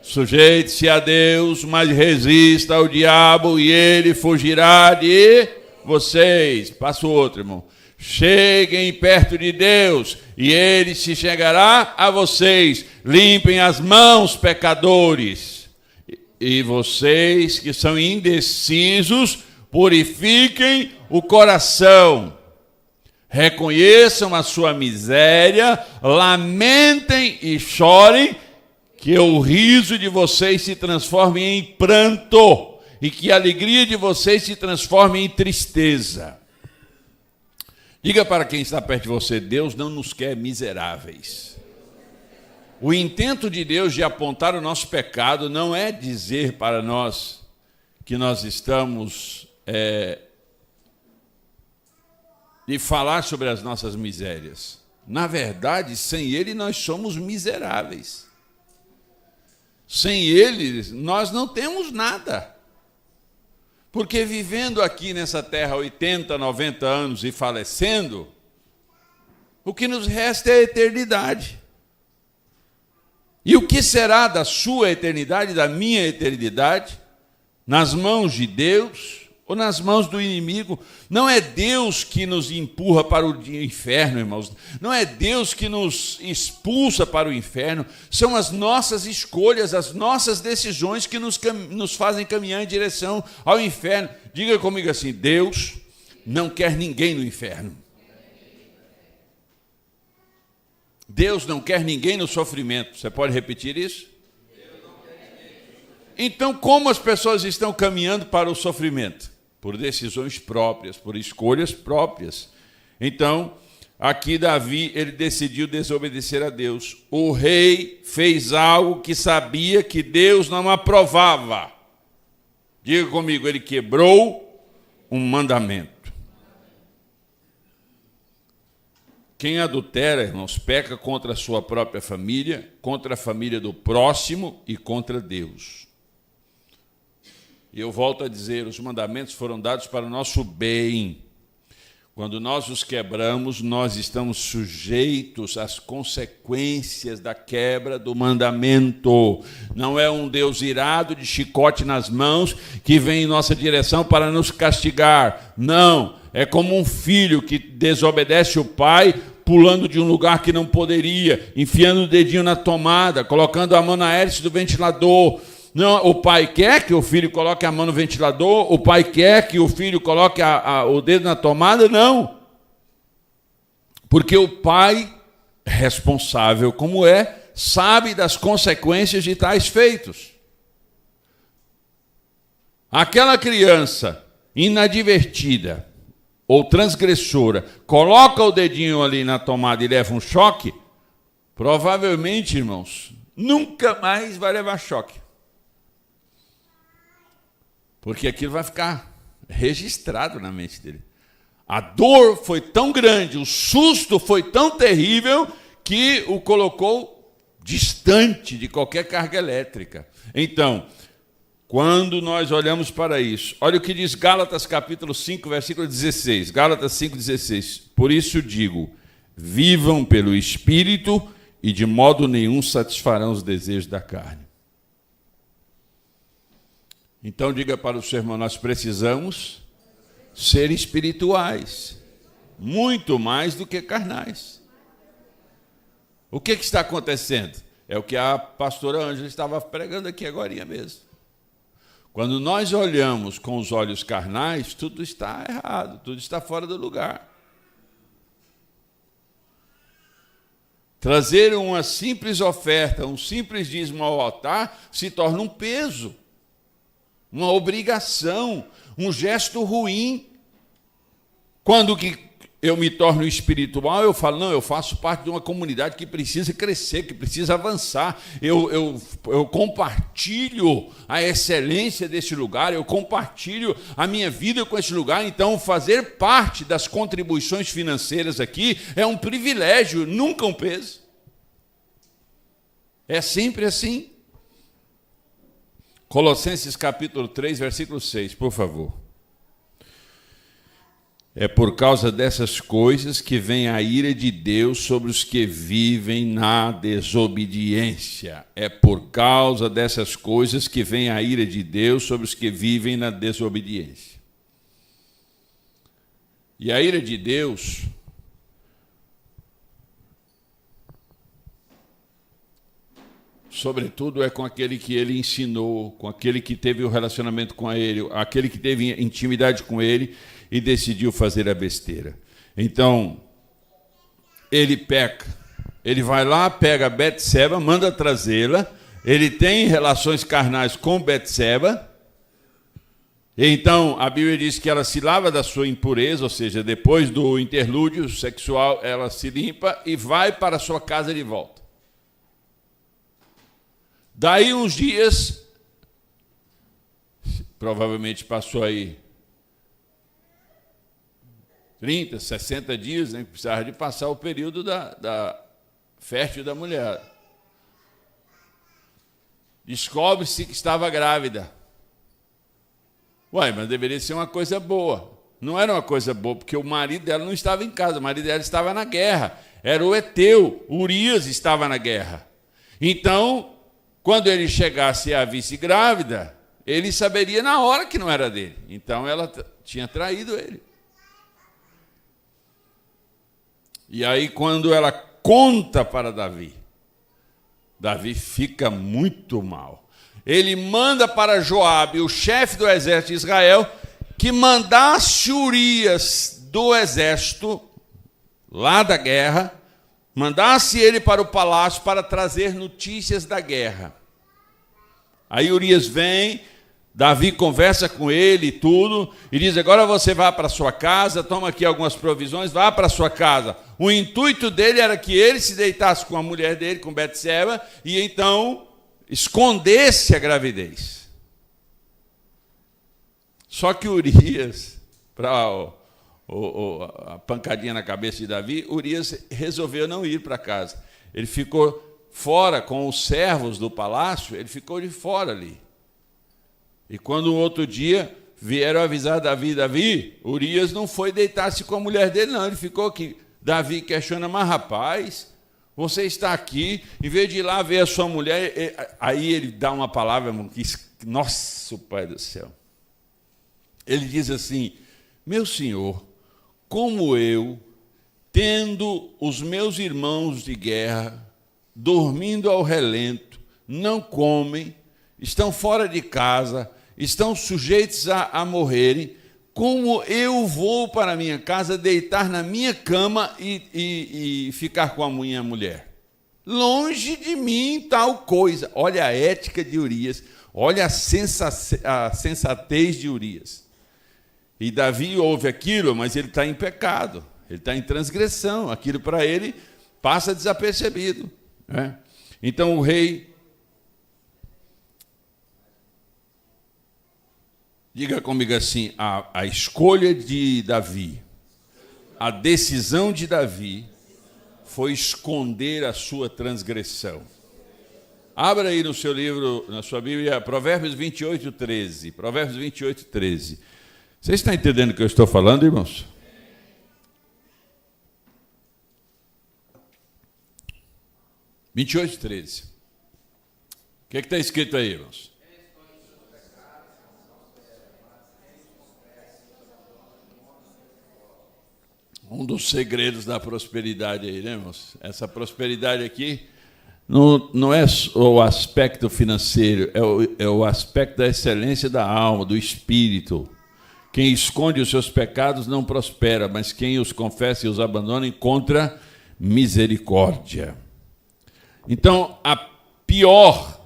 sujeite-se a Deus, mas resista ao diabo e ele fugirá de vocês. Passa o outro, irmão. Cheguem perto de Deus e ele se chegará a vocês. Limpem as mãos, pecadores. E vocês que são indecisos, purifiquem o coração. Reconheçam a sua miséria, lamentem e chorem, que o riso de vocês se transforme em pranto e que a alegria de vocês se transforme em tristeza. Diga para quem está perto de você: Deus não nos quer miseráveis. O intento de Deus de apontar o nosso pecado não é dizer para nós que nós estamos de falar sobre as nossas misérias. Na verdade, sem Ele nós somos miseráveis. Sem Ele nós não temos nada. Porque vivendo aqui nessa terra 80, 90 anos e falecendo, o que nos resta é a eternidade. E o que será da sua eternidade, da minha eternidade, nas mãos de Deus ou nas mãos do inimigo? Não é Deus que nos empurra para o inferno, irmãos. Não é Deus que nos expulsa para o inferno. São as nossas escolhas, as nossas decisões que nos fazem caminhar em direção ao inferno. Diga comigo assim: Deus não quer ninguém no inferno. Deus não quer ninguém no sofrimento. Você pode repetir isso? Então, como as pessoas estão caminhando para o sofrimento? Por decisões próprias, por escolhas próprias. Então, aqui Davi, ele decidiu desobedecer a Deus. O rei fez algo que sabia que Deus não aprovava. Diga comigo, ele quebrou um mandamento. Quem adultera, irmãos, peca contra a sua própria família, contra a família do próximo e contra Deus. E eu volto a dizer, os mandamentos foram dados para o nosso bem. Quando nós os quebramos, nós estamos sujeitos às consequências da quebra do mandamento. Não é um Deus irado de chicote nas mãos que vem em nossa direção para nos castigar. Não, é como um filho que desobedece o pai, pulando de um lugar que não poderia, enfiando o dedinho na tomada, colocando a mão na hélice do ventilador. Não, o pai quer que o filho coloque a mão no ventilador, o pai quer que o filho coloque o dedo na tomada, não. Porque o pai, responsável como é, sabe das consequências de tais feitos. Aquela criança inadvertida ou transgressora coloca o dedinho ali na tomada e leva um choque, provavelmente, irmãos, nunca mais vai levar choque. Porque aquilo vai ficar registrado na mente dele. A dor foi tão grande, o susto foi tão terrível, que o colocou distante de qualquer carga elétrica. Então, quando nós olhamos para isso, olha o que diz Gálatas capítulo 5, versículo 16. Gálatas 5,16. Por isso digo, vivam pelo Espírito e de modo nenhum satisfarão os desejos da carne. Então diga para o seu irmão, nós precisamos ser espirituais, muito mais do que carnais. O que está acontecendo? É o que a pastora Ângela estava pregando aqui agora mesmo. Quando nós olhamos com os olhos carnais, tudo está errado, tudo está fora do lugar. Trazer uma simples oferta, um simples dízimo ao altar, se torna um peso, uma obrigação, um gesto ruim. Quando que eu me torno espiritual, eu falo, não, eu faço parte de uma comunidade que precisa crescer, que precisa avançar. Eu compartilho a excelência desse lugar, eu compartilho a minha vida com esse lugar. Então, fazer parte das contribuições financeiras aqui é um privilégio, nunca um peso. É sempre assim. Colossenses capítulo 3, versículo 6, por favor. É por causa dessas coisas que vem a ira de Deus sobre os que vivem na desobediência. É por causa dessas coisas que vem a ira de Deus sobre os que vivem na desobediência. E a ira de Deus sobretudo, é com aquele que ele ensinou, com aquele que teve o relacionamento com ele, aquele que teve intimidade com ele e decidiu fazer a besteira. Então, ele peca. Ele vai lá, pega Betseba, manda trazê-la, ele tem relações carnais com Betseba. Então, a Bíblia diz que ela se lava da sua impureza, ou seja, depois do interlúdio sexual, ela se limpa e vai para a sua casa de volta. Daí uns dias, provavelmente passou aí 30, 60 dias, né, que precisava de passar o período da fértil da mulher. Descobre-se que estava grávida. Uai, mas deveria ser uma coisa boa. Não era uma coisa boa, porque o marido dela não estava em casa, o marido dela estava na guerra. Era o Eteu, Urias estava na guerra. Então, quando ele chegasse e a visse grávida, ele saberia na hora que não era dele. Então, ela tinha traído ele. E aí, quando ela conta para Davi, Davi fica muito mal. Ele manda para Joabe, o chefe do exército de Israel, que mandasse Urias do exército, lá da guerra, mandasse ele para o palácio para trazer notícias da guerra. Aí Urias vem, Davi conversa com ele e tudo, e diz, agora você vai para a sua casa, toma aqui algumas provisões, vá para a sua casa. O intuito dele era que ele se deitasse com a mulher dele, com Betseba, e então escondesse a gravidez. Só que Urias, para a pancadinha na cabeça de Davi, Urias resolveu não ir para casa. Ele ficou fora com os servos do palácio, ele ficou de fora ali. E quando um outro dia vieram avisar Davi, Urias não foi deitar-se com a mulher dele, não, ele ficou aqui. Davi questiona, mas rapaz, você está aqui, em vez de ir lá ver a sua mulher, aí ele dá uma palavra, que, nossa, Pai do céu. Ele diz assim, meu senhor, como eu, tendo os meus irmãos de guerra, dormindo ao relento, não comem, estão fora de casa, estão sujeitos a morrerem, como eu vou para a minha casa, deitar na minha cama e ficar com a minha mulher? Longe de mim tal coisa. Olha a ética de Urias, olha a sensatez de Urias. E Davi ouve aquilo, mas ele está em pecado, ele está em transgressão, aquilo para ele passa desapercebido, né? Então o rei, diga comigo assim, a escolha de Davi, a decisão de Davi foi esconder a sua transgressão. Abra aí no seu livro, na sua Bíblia, Provérbios 28, 13. Provérbios 28, 13. Vocês estão entendendo o que eu estou falando, irmãos? – 28, 13. O que está escrito aí, irmãos? Um dos segredos da prosperidade aí, né, irmãos? Essa prosperidade aqui não é o aspecto financeiro, é o aspecto da excelência da alma, do espírito. Quem esconde os seus pecados não prospera, mas quem os confessa e os abandona encontra misericórdia. Então, a pior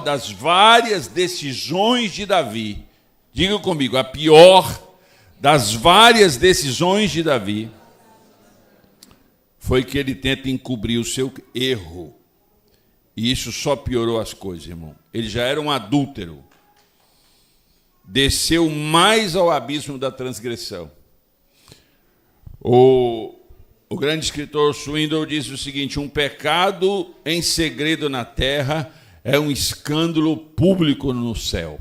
das várias decisões de Davi, diga comigo, a pior das várias decisões de Davi foi que ele tenta encobrir o seu erro. E isso só piorou as coisas, irmão. Ele já era um adúltero. Desceu mais ao abismo da transgressão. O grande escritor Swindoll diz o seguinte, um pecado em segredo na terra é um escândalo público no céu.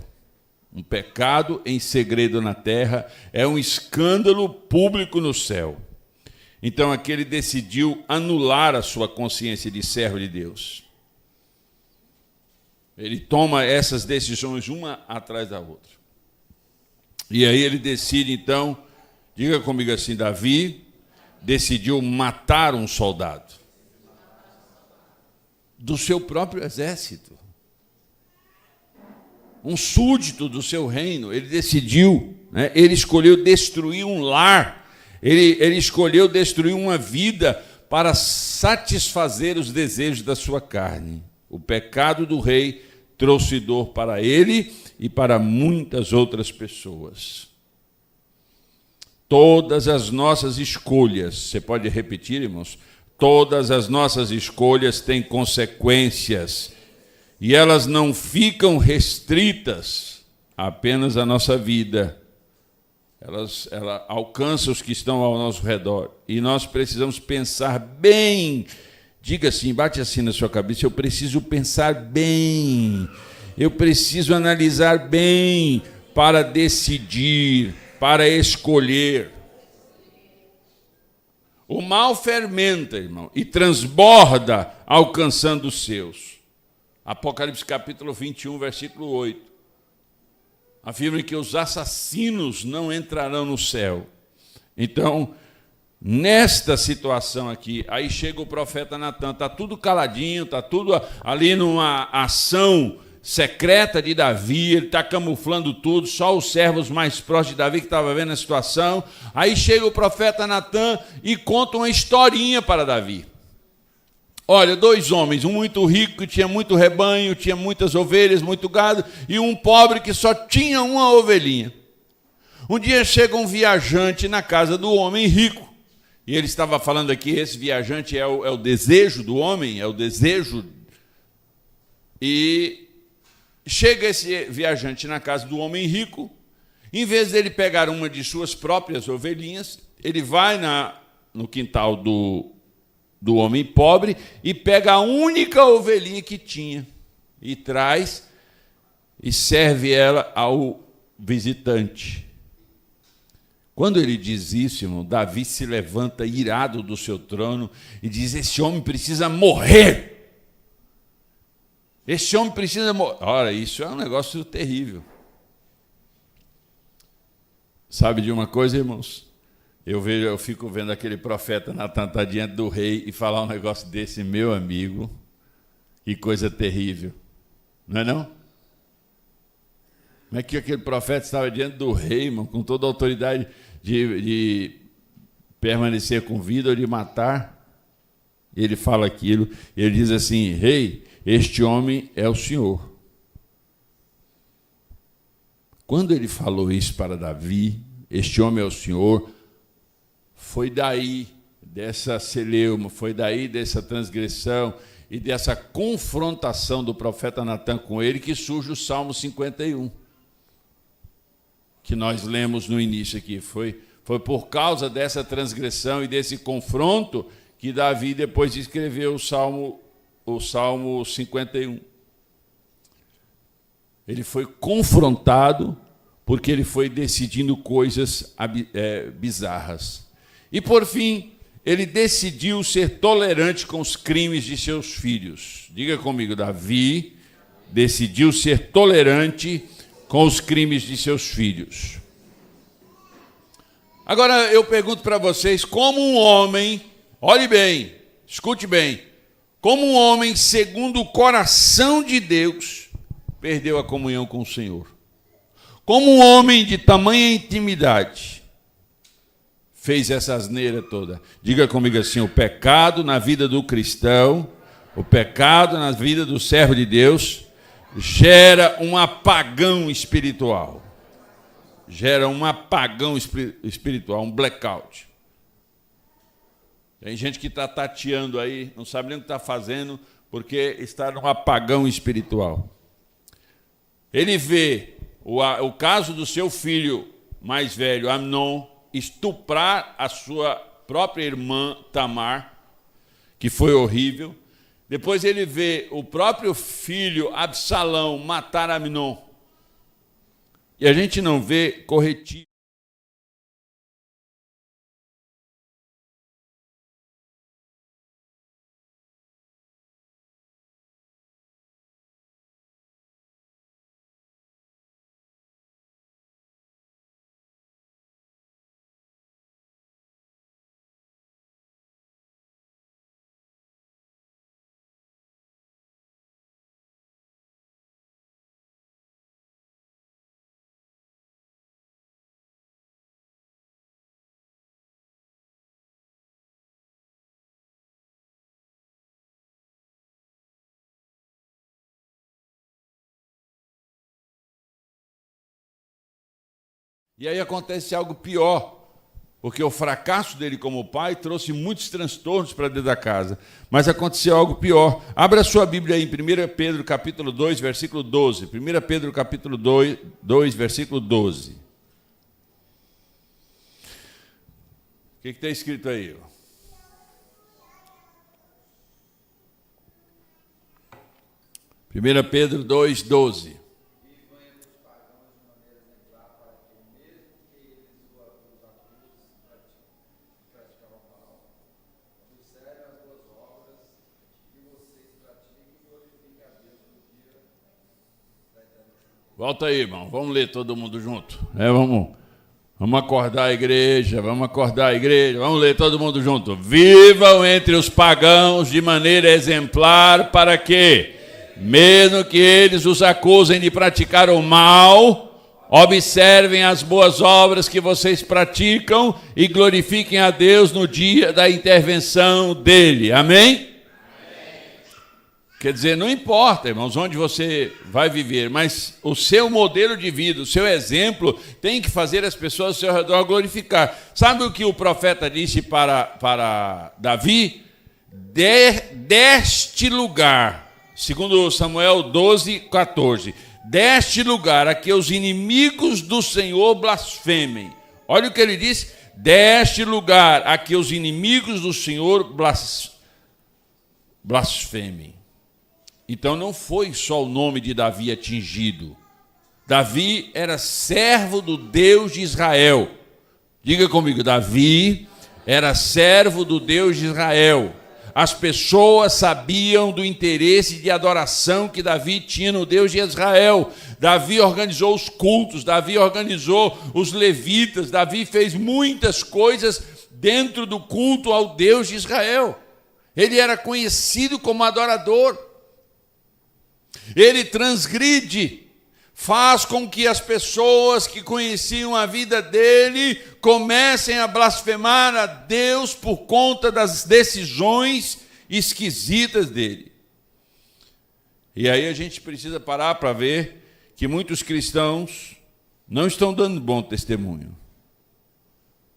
Um pecado em segredo na terra é um escândalo público no céu. Então aqui ele decidiu anular a sua consciência de servo de Deus. Ele toma essas decisões uma atrás da outra. E aí ele decide então, diga comigo assim, Davi decidiu matar um soldado. do seu próprio exército. Um súdito do seu reino. Ele decidiu, né? Ele escolheu destruir um lar. Ele escolheu destruir uma vida para satisfazer os desejos da sua carne. O pecado do rei trouxe dor para ele e para muitas outras pessoas. Todas as nossas escolhas, você pode repetir, irmãos? Todas as nossas escolhas têm consequências. E elas não ficam restritas apenas à nossa vida. Ela alcança os que estão ao nosso redor. E nós precisamos pensar bem. Diga assim, bate assim na sua cabeça, eu preciso pensar bem. Eu preciso analisar bem para decidir, para escolher. O mal fermenta, irmão, e transborda alcançando os seus. Apocalipse capítulo 21, versículo 8. Afirma que os assassinos não entrarão no céu. Então, nesta situação aqui, aí chega o profeta Natan, está tudo caladinho, está tudo ali numa ação secreta de Davi, ele está camuflando tudo, só os servos mais próximos de Davi que estavam vendo a situação. Aí chega o profeta Natan e conta uma historinha para Davi. Olha, 2 homens, um muito rico que tinha muito rebanho, tinha muitas ovelhas, muito gado, e um pobre que só tinha uma ovelhinha. Um dia chega um viajante na casa do homem rico, e ele estava falando aqui, esse viajante é o desejo do homem, é o desejo. E chega esse viajante na casa do homem rico, em vez dele pegar uma de suas próprias ovelhinhas, ele vai no quintal do homem pobre e pega a única ovelhinha que tinha e traz e serve ela ao visitante. Quando ele diz isso, irmão, Davi se levanta irado do seu trono e diz: esse homem precisa morrer. Esse homem precisa morrer. Ora, isso é um negócio terrível. Sabe de uma coisa, irmãos? Eu fico vendo aquele profeta Natan estar diante do rei e falar um negócio desse, meu amigo, que coisa terrível, não é não? Como é que aquele profeta estava diante do rei, irmão, com toda a autoridade de permanecer com vida ou de matar? Ele fala aquilo, ele diz assim: rei, este homem é o Senhor. Quando ele falou isso para Davi, este homem é o Senhor, foi daí, dessa celeuma, foi daí dessa transgressão e dessa confrontação do profeta Natan com ele que surge o Salmo 51, que nós lemos no início aqui. Foi por causa dessa transgressão e desse confronto que Davi depois escreveu o Salmo 51. Ele foi confrontado porque ele foi decidindo coisas bizarras. E, por fim, ele decidiu ser tolerante com os crimes de seus filhos. Diga comigo, Davi decidiu ser tolerante com os crimes de seus filhos. Agora, eu pergunto para vocês, como um homem, olhe bem, escute bem, como um homem segundo o coração de Deus perdeu a comunhão com o Senhor? Como um homem de tamanha intimidade fez essa asneira toda? Diga comigo assim: o pecado na vida do cristão, o pecado na vida do servo de Deus, gera um apagão espiritual. Gera um apagão espiritual, um blackout. Tem gente que está tateando aí, não sabe nem o que está fazendo, porque está num apagão espiritual. Ele vê o caso do seu filho mais velho, Amnon, estuprar a sua própria irmã, Tamar, que foi horrível. Depois ele vê o próprio filho, Absalão, matar Amnon. E a gente não vê corretivo. E aí acontece algo pior, porque o fracasso dele como pai trouxe muitos transtornos para dentro da casa. Mas aconteceu algo pior. Abra sua Bíblia aí em 1 Pedro capítulo 2, versículo 12. 1 Pedro capítulo 2, versículo 12. O que está escrito aí? 1 Pedro 2, 12. Volta aí, irmão. Vamos ler todo mundo junto. Vamos acordar a igreja, vamos ler todo mundo junto. Vivam entre os pagãos de maneira exemplar, para que, mesmo que eles os acusem de praticar o mal, observem as boas obras que vocês praticam e glorifiquem a Deus no dia da intervenção dele. Amém? Quer dizer, não importa, irmãos, onde você vai viver, mas o seu modelo de vida, o seu exemplo, tem que fazer as pessoas ao seu redor glorificar. Sabe o que o profeta disse para Davi? Deste lugar, segundo Samuel 12, 14, deste lugar a que os inimigos do Senhor blasfemem. Olha o que ele disse: deste lugar a que os inimigos do Senhor blasfemem. Então não foi só o nome de Davi atingido. Davi era servo do Deus de Israel. Diga comigo, Davi era servo do Deus de Israel. As pessoas sabiam do interesse de adoração que Davi tinha no Deus de Israel. Davi organizou os cultos, Davi organizou os levitas, Davi fez muitas coisas dentro do culto ao Deus de Israel. Ele era conhecido como adorador. Ele transgride, faz com que as pessoas que conheciam a vida dele comecem a blasfemar a Deus por conta das decisões esquisitas dele. E aí a gente precisa parar para ver que muitos cristãos não estão dando bom testemunho.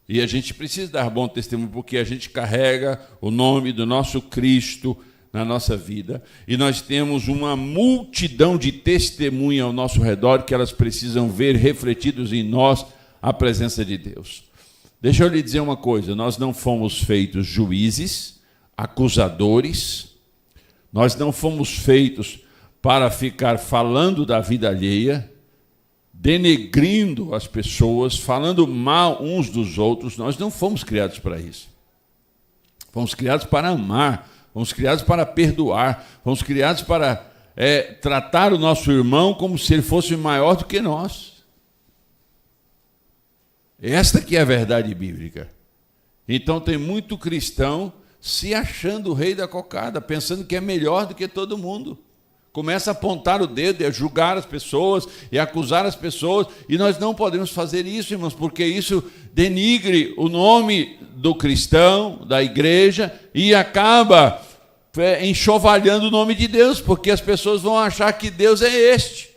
E a gente precisa dar bom testemunho porque a gente carrega o nome do nosso Cristo na nossa vida, e nós temos uma multidão de testemunhas ao nosso redor que elas precisam ver refletidos em nós a presença de Deus. Deixa eu lhe dizer uma coisa, nós não fomos feitos juízes, acusadores, nós não fomos feitos para ficar falando da vida alheia, denegrindo as pessoas, falando mal uns dos outros. Nós não fomos criados para isso. Fomos criados para amar, fomos criados para perdoar, fomos criados para tratar o nosso irmão como se ele fosse maior do que nós. Esta que é a verdade bíblica. Então tem muito cristão se achando o rei da cocada, pensando que é melhor do que todo mundo. Começa a apontar o dedo e a julgar as pessoas e a acusar as pessoas, e nós não podemos fazer isso, irmãos, porque isso denigre o nome do cristão, da igreja, e acaba enxovalhando o nome de Deus, porque as pessoas vão achar que Deus é este.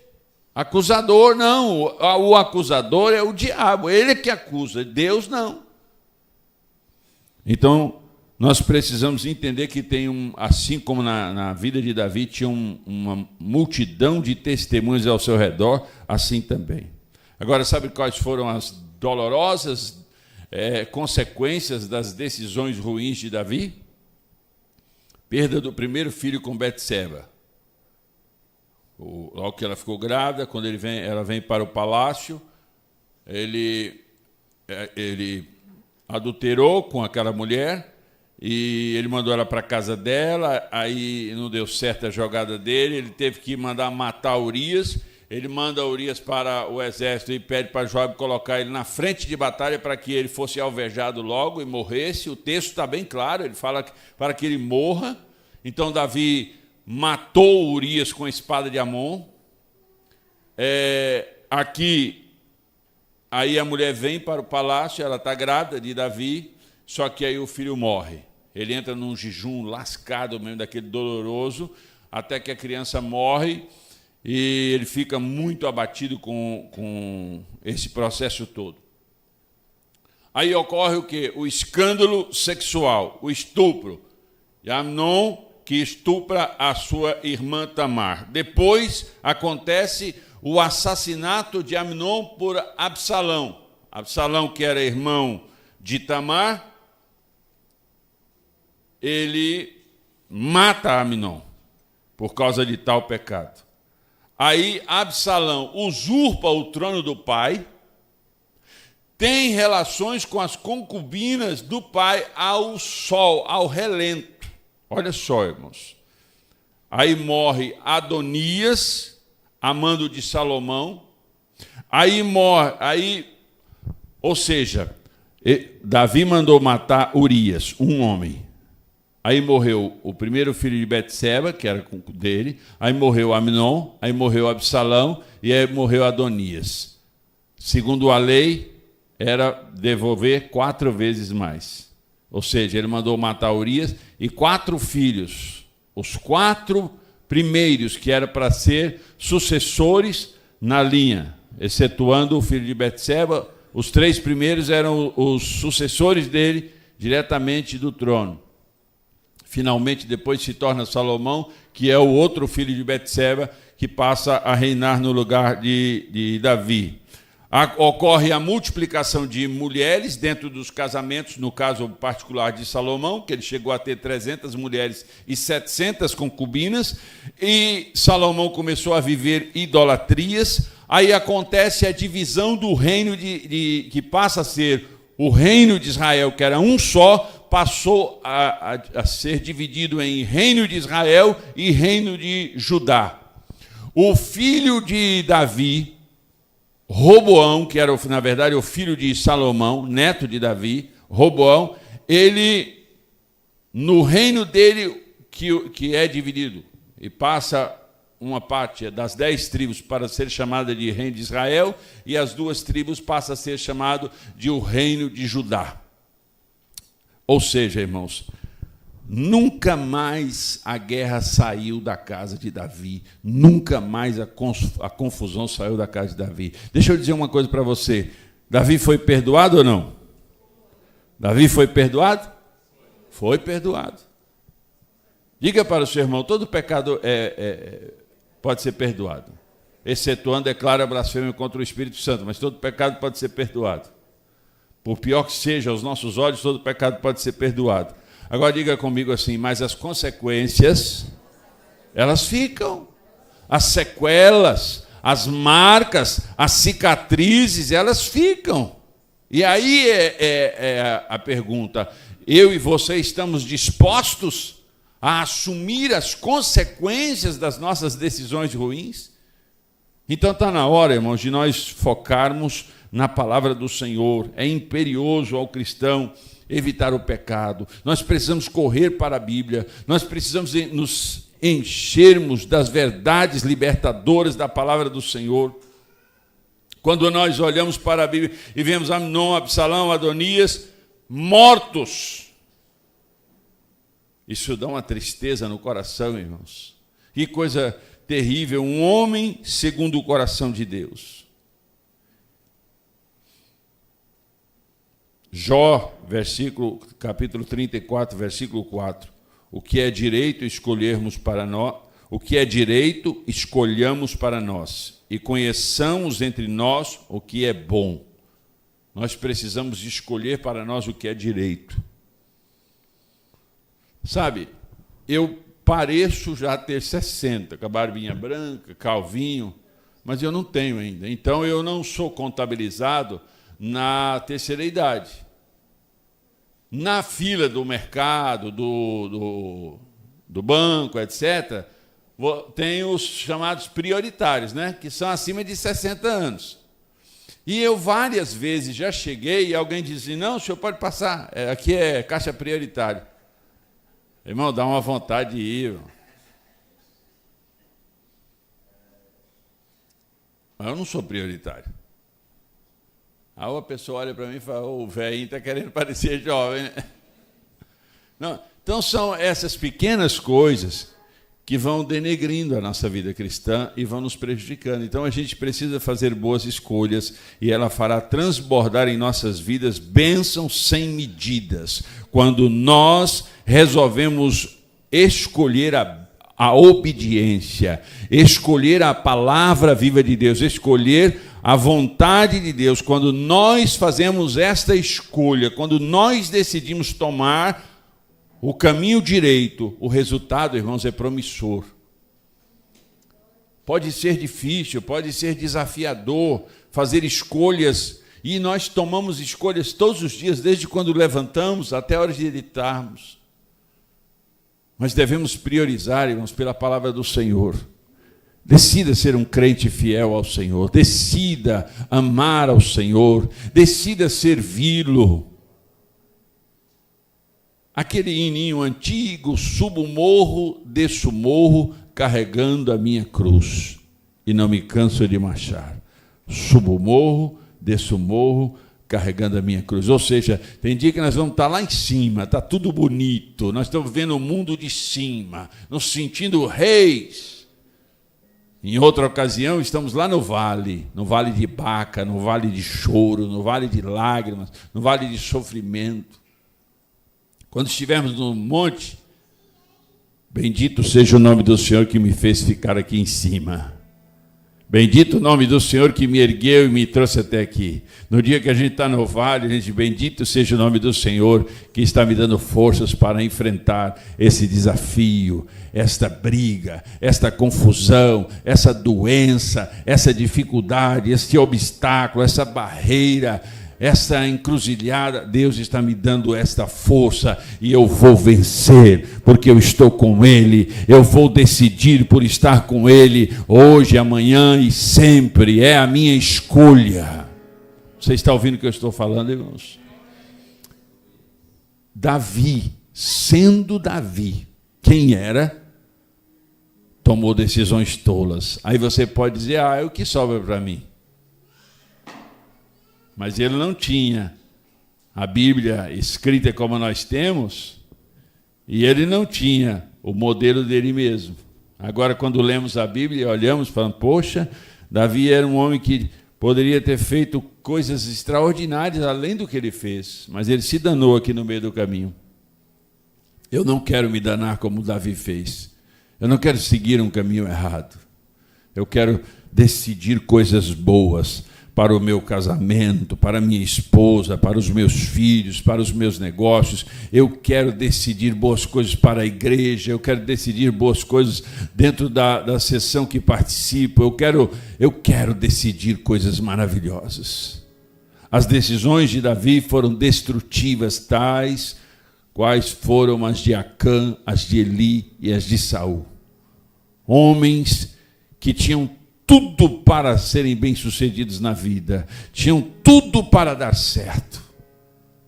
Acusador, não. O acusador é o diabo, ele é que acusa, Deus não. Então, nós precisamos entender que tem assim como na vida de Davi tinha uma multidão de testemunhas ao seu redor, assim também. Agora, sabe quais foram as dolorosas consequências das decisões ruins de Davi? Perda do primeiro filho com Betseba. Logo que ela ficou grávida, quando ela vem para o palácio, ele adulterou com aquela mulher, e ele mandou ela para a casa dela, aí não deu certo a jogada dele, ele teve que mandar matar Urias, ele manda Urias para o exército e pede para Joabe colocar ele na frente de batalha para que ele fosse alvejado logo e morresse. O texto está bem claro, ele fala para que ele morra. Então Davi matou Urias com a espada de Amon. Aí a mulher vem para o palácio, ela está grávida de Davi, só que aí o filho morre. Ele entra num jejum lascado mesmo, daquele doloroso, até que a criança morre. e ele fica muito abatido com esse processo todo. Aí ocorre o quê? O escândalo sexual, o estupro. E Amnon, que estupra a sua irmã Tamar. Depois acontece o assassinato de Amnon por Absalão. Absalão, que era irmão de Tamar, ele mata Amnon por causa de tal pecado. Aí Absalão usurpa o trono do pai, tem relações com as concubinas do pai ao sol, ao relento. Olha só, irmãos. Aí morre Adonias, amando de Salomão. Ou seja, Davi mandou matar Urias, um homem. Aí morreu o primeiro filho de Betseba, que era dele. Aí morreu Amnon, aí morreu Absalão e aí morreu Adonias. Segundo a lei, era devolver 4 vezes mais. Ou seja, ele mandou matar Urias e 4 filhos. Os 4 primeiros que eram para ser sucessores na linha, excetuando o filho de Betseba, os 3 primeiros eram os sucessores dele diretamente do trono. Finalmente, depois se torna Salomão, que é o outro filho de Betseba, que passa a reinar no lugar de Davi. Ocorre a multiplicação de mulheres dentro dos casamentos, no caso particular de Salomão, que ele chegou a ter 300 mulheres e 700 concubinas, e Salomão começou a viver idolatrias. Aí acontece a divisão do reino que passa a ser o reino de Israel, que era um só, passou a ser dividido em reino de Israel e reino de Judá. O filho de Davi, Roboão, que era, na verdade, o filho de Salomão, neto de Davi, Roboão, ele, no reino dele, que é dividido, e passa uma parte das 10 tribos para ser chamada de reino de Israel, e as 2 tribos passam a ser chamado de o reino de Judá. Ou seja, irmãos, nunca mais a guerra saiu da casa de Davi, nunca mais a confusão saiu da casa de Davi. Deixa eu dizer uma coisa para você, Davi foi perdoado ou não? Davi foi perdoado? Foi perdoado. Diga para o seu irmão, todo pecado pode ser perdoado, excetuando, declara a blasfêmia contra o Espírito Santo, mas todo pecado pode ser perdoado. Por pior que seja, aos nossos olhos, todo pecado pode ser perdoado. Agora diga comigo assim, mas as consequências, elas ficam. As sequelas, as marcas, as cicatrizes, elas ficam. E aí é a pergunta, eu e você estamos dispostos a assumir as consequências das nossas decisões ruins? Então está na hora, irmãos, de nós focarmos na palavra do Senhor. É imperioso ao cristão evitar o pecado. Nós precisamos correr para a Bíblia. Nós precisamos nos enchermos das verdades libertadoras da palavra do Senhor. Quando nós olhamos para a Bíblia e vemos Amnon, Absalão, Adonias mortos, isso dá uma tristeza no coração, irmãos. Que coisa terrível, um homem segundo o coração de Deus. Jó, capítulo 34, versículo 4. O que é direito escolhermos para nós, o que é direito escolhamos para nós, e conheçamos entre nós o que é bom. Nós precisamos escolher para nós o que é direito. Sabe, eu pareço já ter 60, com a barbinha branca, calvinho, mas eu não tenho ainda. Então eu não sou contabilizado na terceira idade. Na fila do mercado, do banco, etc., tem os chamados prioritários, né? Que são acima de 60 anos. E eu várias vezes já cheguei e alguém dizia, não, o senhor pode passar, aqui é caixa prioritária. Irmão, dá uma vontade de ir. Irmão. Mas eu não sou prioritário. Aí a pessoa olha para mim e fala, o velhinho está querendo parecer jovem. Né? Não, então são essas pequenas coisas que vão denegrindo a nossa vida cristã e vão nos prejudicando. Então a gente precisa fazer boas escolhas e ela fará transbordar em nossas vidas bênçãos sem medidas. Quando nós resolvemos escolher a obediência, escolher a palavra viva de Deus, escolher a vontade de Deus, quando nós fazemos esta escolha, quando nós decidimos tomar o caminho direito, o resultado, irmãos, é promissor. Pode ser difícil, pode ser desafiador fazer escolhas, e nós tomamos escolhas todos os dias, desde quando levantamos até a hora de deitarmos. Mas devemos priorizar, irmãos, pela palavra do Senhor. Decida ser um crente fiel ao Senhor, decida amar ao Senhor, decida servi-lo. Aquele hininho antigo, subo o morro, desço o morro, carregando a minha cruz, e não me canso de marchar. Subo o morro, desço o morro, carregando a minha cruz. Ou seja, tem dia que nós vamos estar lá em cima, está tudo bonito, nós estamos vendo o mundo de cima, nos sentindo reis. Em outra ocasião, estamos lá no vale de Baca, no vale de choro, no vale de lágrimas, no vale de sofrimento. Quando estivermos no monte, bendito seja o nome do Senhor que me fez ficar aqui em cima. Bendito o nome do Senhor que me ergueu e me trouxe até aqui. No dia que a gente está no vale, a gente, bendito seja o nome do Senhor que está me dando forças para enfrentar esse desafio, esta briga, esta confusão, essa doença, essa dificuldade, este obstáculo, essa barreira, essa encruzilhada. Deus está me dando esta força e eu vou vencer, porque eu estou com Ele. Eu vou decidir por estar com Ele hoje, amanhã e sempre. É a minha escolha. Você está ouvindo o que eu estou falando, irmãos? Davi, sendo Davi, quem era? Tomou decisões tolas. Aí você pode dizer, é o que sobra para mim. Mas ele não tinha a Bíblia escrita como nós temos, e ele não tinha o modelo dele mesmo. Agora, quando lemos a Bíblia e olhamos, falamos, poxa, Davi era um homem que poderia ter feito coisas extraordinárias além do que ele fez, mas ele se danou aqui no meio do caminho. Eu não quero me danar como Davi fez. Eu não quero seguir um caminho errado. Eu quero decidir coisas boas para o meu casamento, para a minha esposa, para os meus filhos, para os meus negócios. Eu quero decidir boas coisas para a igreja, eu quero decidir boas coisas dentro da sessão que participo, eu quero decidir coisas maravilhosas. As decisões de Davi foram destrutivas, tais quais foram as de Acã, as de Eli e as de Saul. Homens que tinham tudo para serem bem-sucedidos na vida, tinham tudo para dar certo,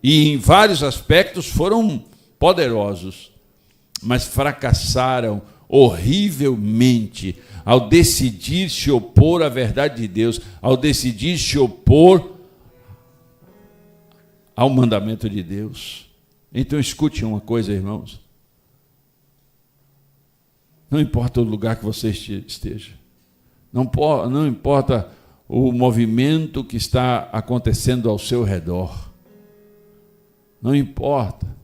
e em vários aspectos foram poderosos, mas fracassaram horrivelmente ao decidir se opor à verdade de Deus, ao decidir se opor ao mandamento de Deus. Então escute uma coisa, irmãos, não importa o lugar que você esteja, não importa o movimento que está acontecendo ao seu redor. Não importa.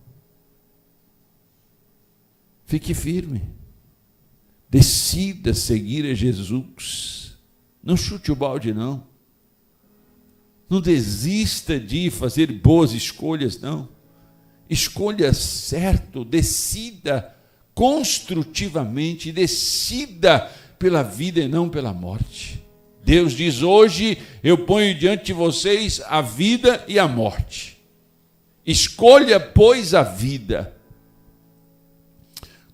Fique firme. Decida seguir a Jesus. Não chute o balde, não. Não desista de fazer boas escolhas, não. Escolha certo, decida construtivamente, decida pela vida e não pela morte. Deus diz, hoje eu ponho diante de vocês a vida e a morte. Escolha, pois, a vida.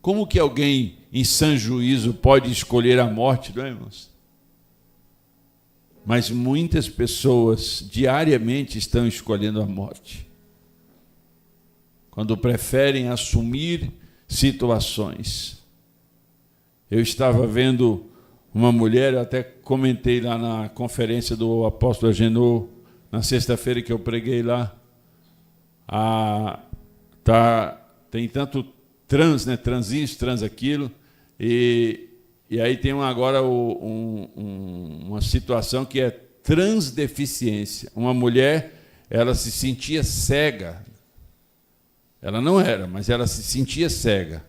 Como que alguém em sã juízo pode escolher a morte, não é, irmãos? Mas muitas pessoas diariamente estão escolhendo a morte, quando preferem assumir situações. Eu estava vendo uma mulher, eu até comentei lá na conferência do apóstolo Agenor, na sexta-feira que eu preguei lá. Tem tanto trans, né? Trans isso, trans aquilo. E aí tem agora uma situação que é transdeficiência. Uma mulher, ela se sentia cega. Ela não era, mas ela se sentia cega.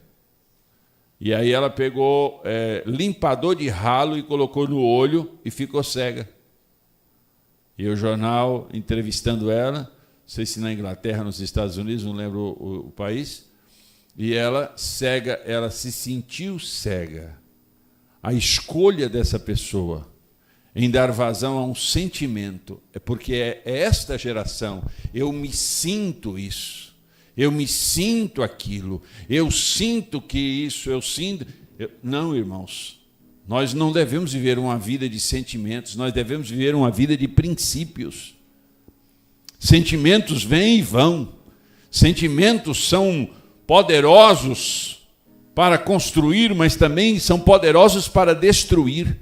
E aí ela pegou limpador de ralo e colocou no olho e ficou cega. E o jornal entrevistando ela, não sei se na Inglaterra, nos Estados Unidos, não lembro o país, e ela cega, ela se sentiu cega. A escolha dessa pessoa em dar vazão a um sentimento é porque é esta geração, eu me sinto isso, eu me sinto aquilo, eu sinto que isso, eu sinto... Não, irmãos, nós não devemos viver uma vida de sentimentos, nós devemos viver uma vida de princípios. Sentimentos vêm e vão, sentimentos são poderosos para construir, mas também são poderosos para destruir.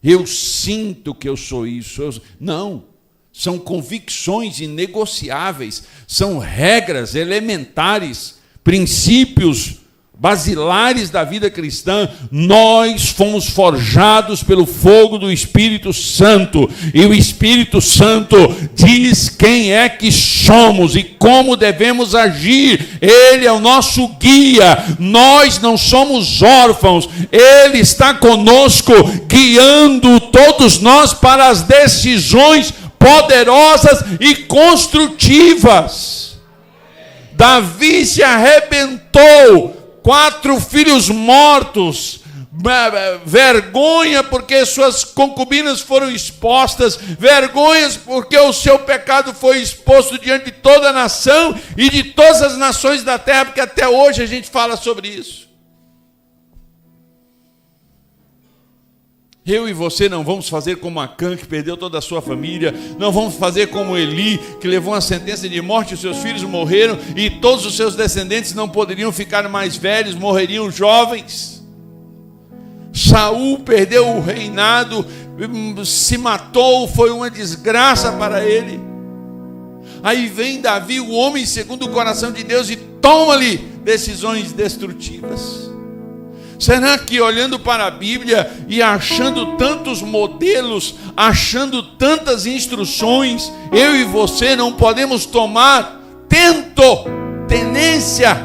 Eu sinto que eu sou isso. Não, são convicções inegociáveis, são regras elementares, princípios basilares da vida cristã. Nós fomos forjados pelo fogo do Espírito Santo, e o Espírito Santo diz quem é que somos e como devemos agir. Ele é o nosso guia, nós não somos órfãos, Ele está conosco, guiando todos nós para as decisões poderosas e construtivas. Davi se arrebentou, 4 filhos mortos, vergonha porque suas concubinas foram expostas, vergonhas porque o seu pecado foi exposto diante de toda a nação e de todas as nações da terra, porque até hoje a gente fala sobre isso. Eu e você não vamos fazer como Acã, que perdeu toda a sua família. Não vamos fazer como Eli, que levou uma sentença de morte, os seus filhos morreram e todos os seus descendentes não poderiam ficar mais velhos, morreriam jovens. Saul perdeu o reinado, se matou, foi uma desgraça para ele. Aí vem Davi, o homem segundo o coração de Deus, e toma-lhe decisões destrutivas. Será que olhando para a Bíblia e achando tantos modelos, achando tantas instruções, eu e você não podemos tomar tenência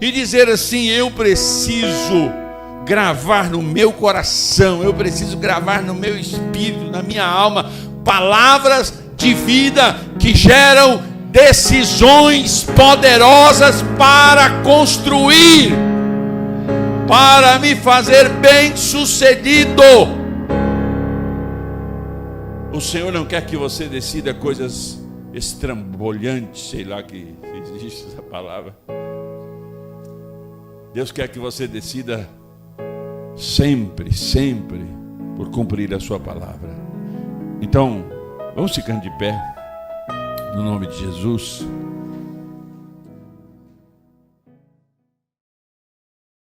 e dizer assim: eu preciso gravar no meu coração, eu preciso gravar no meu espírito, na minha alma, palavras de vida que geram decisões poderosas para construir, para me fazer bem-sucedido. O Senhor não quer que você decida coisas estrambolhantes, sei lá que existe essa palavra. Deus quer que você decida sempre, sempre por cumprir a sua palavra. Então, vamos ficando de pé, no nome de Jesus.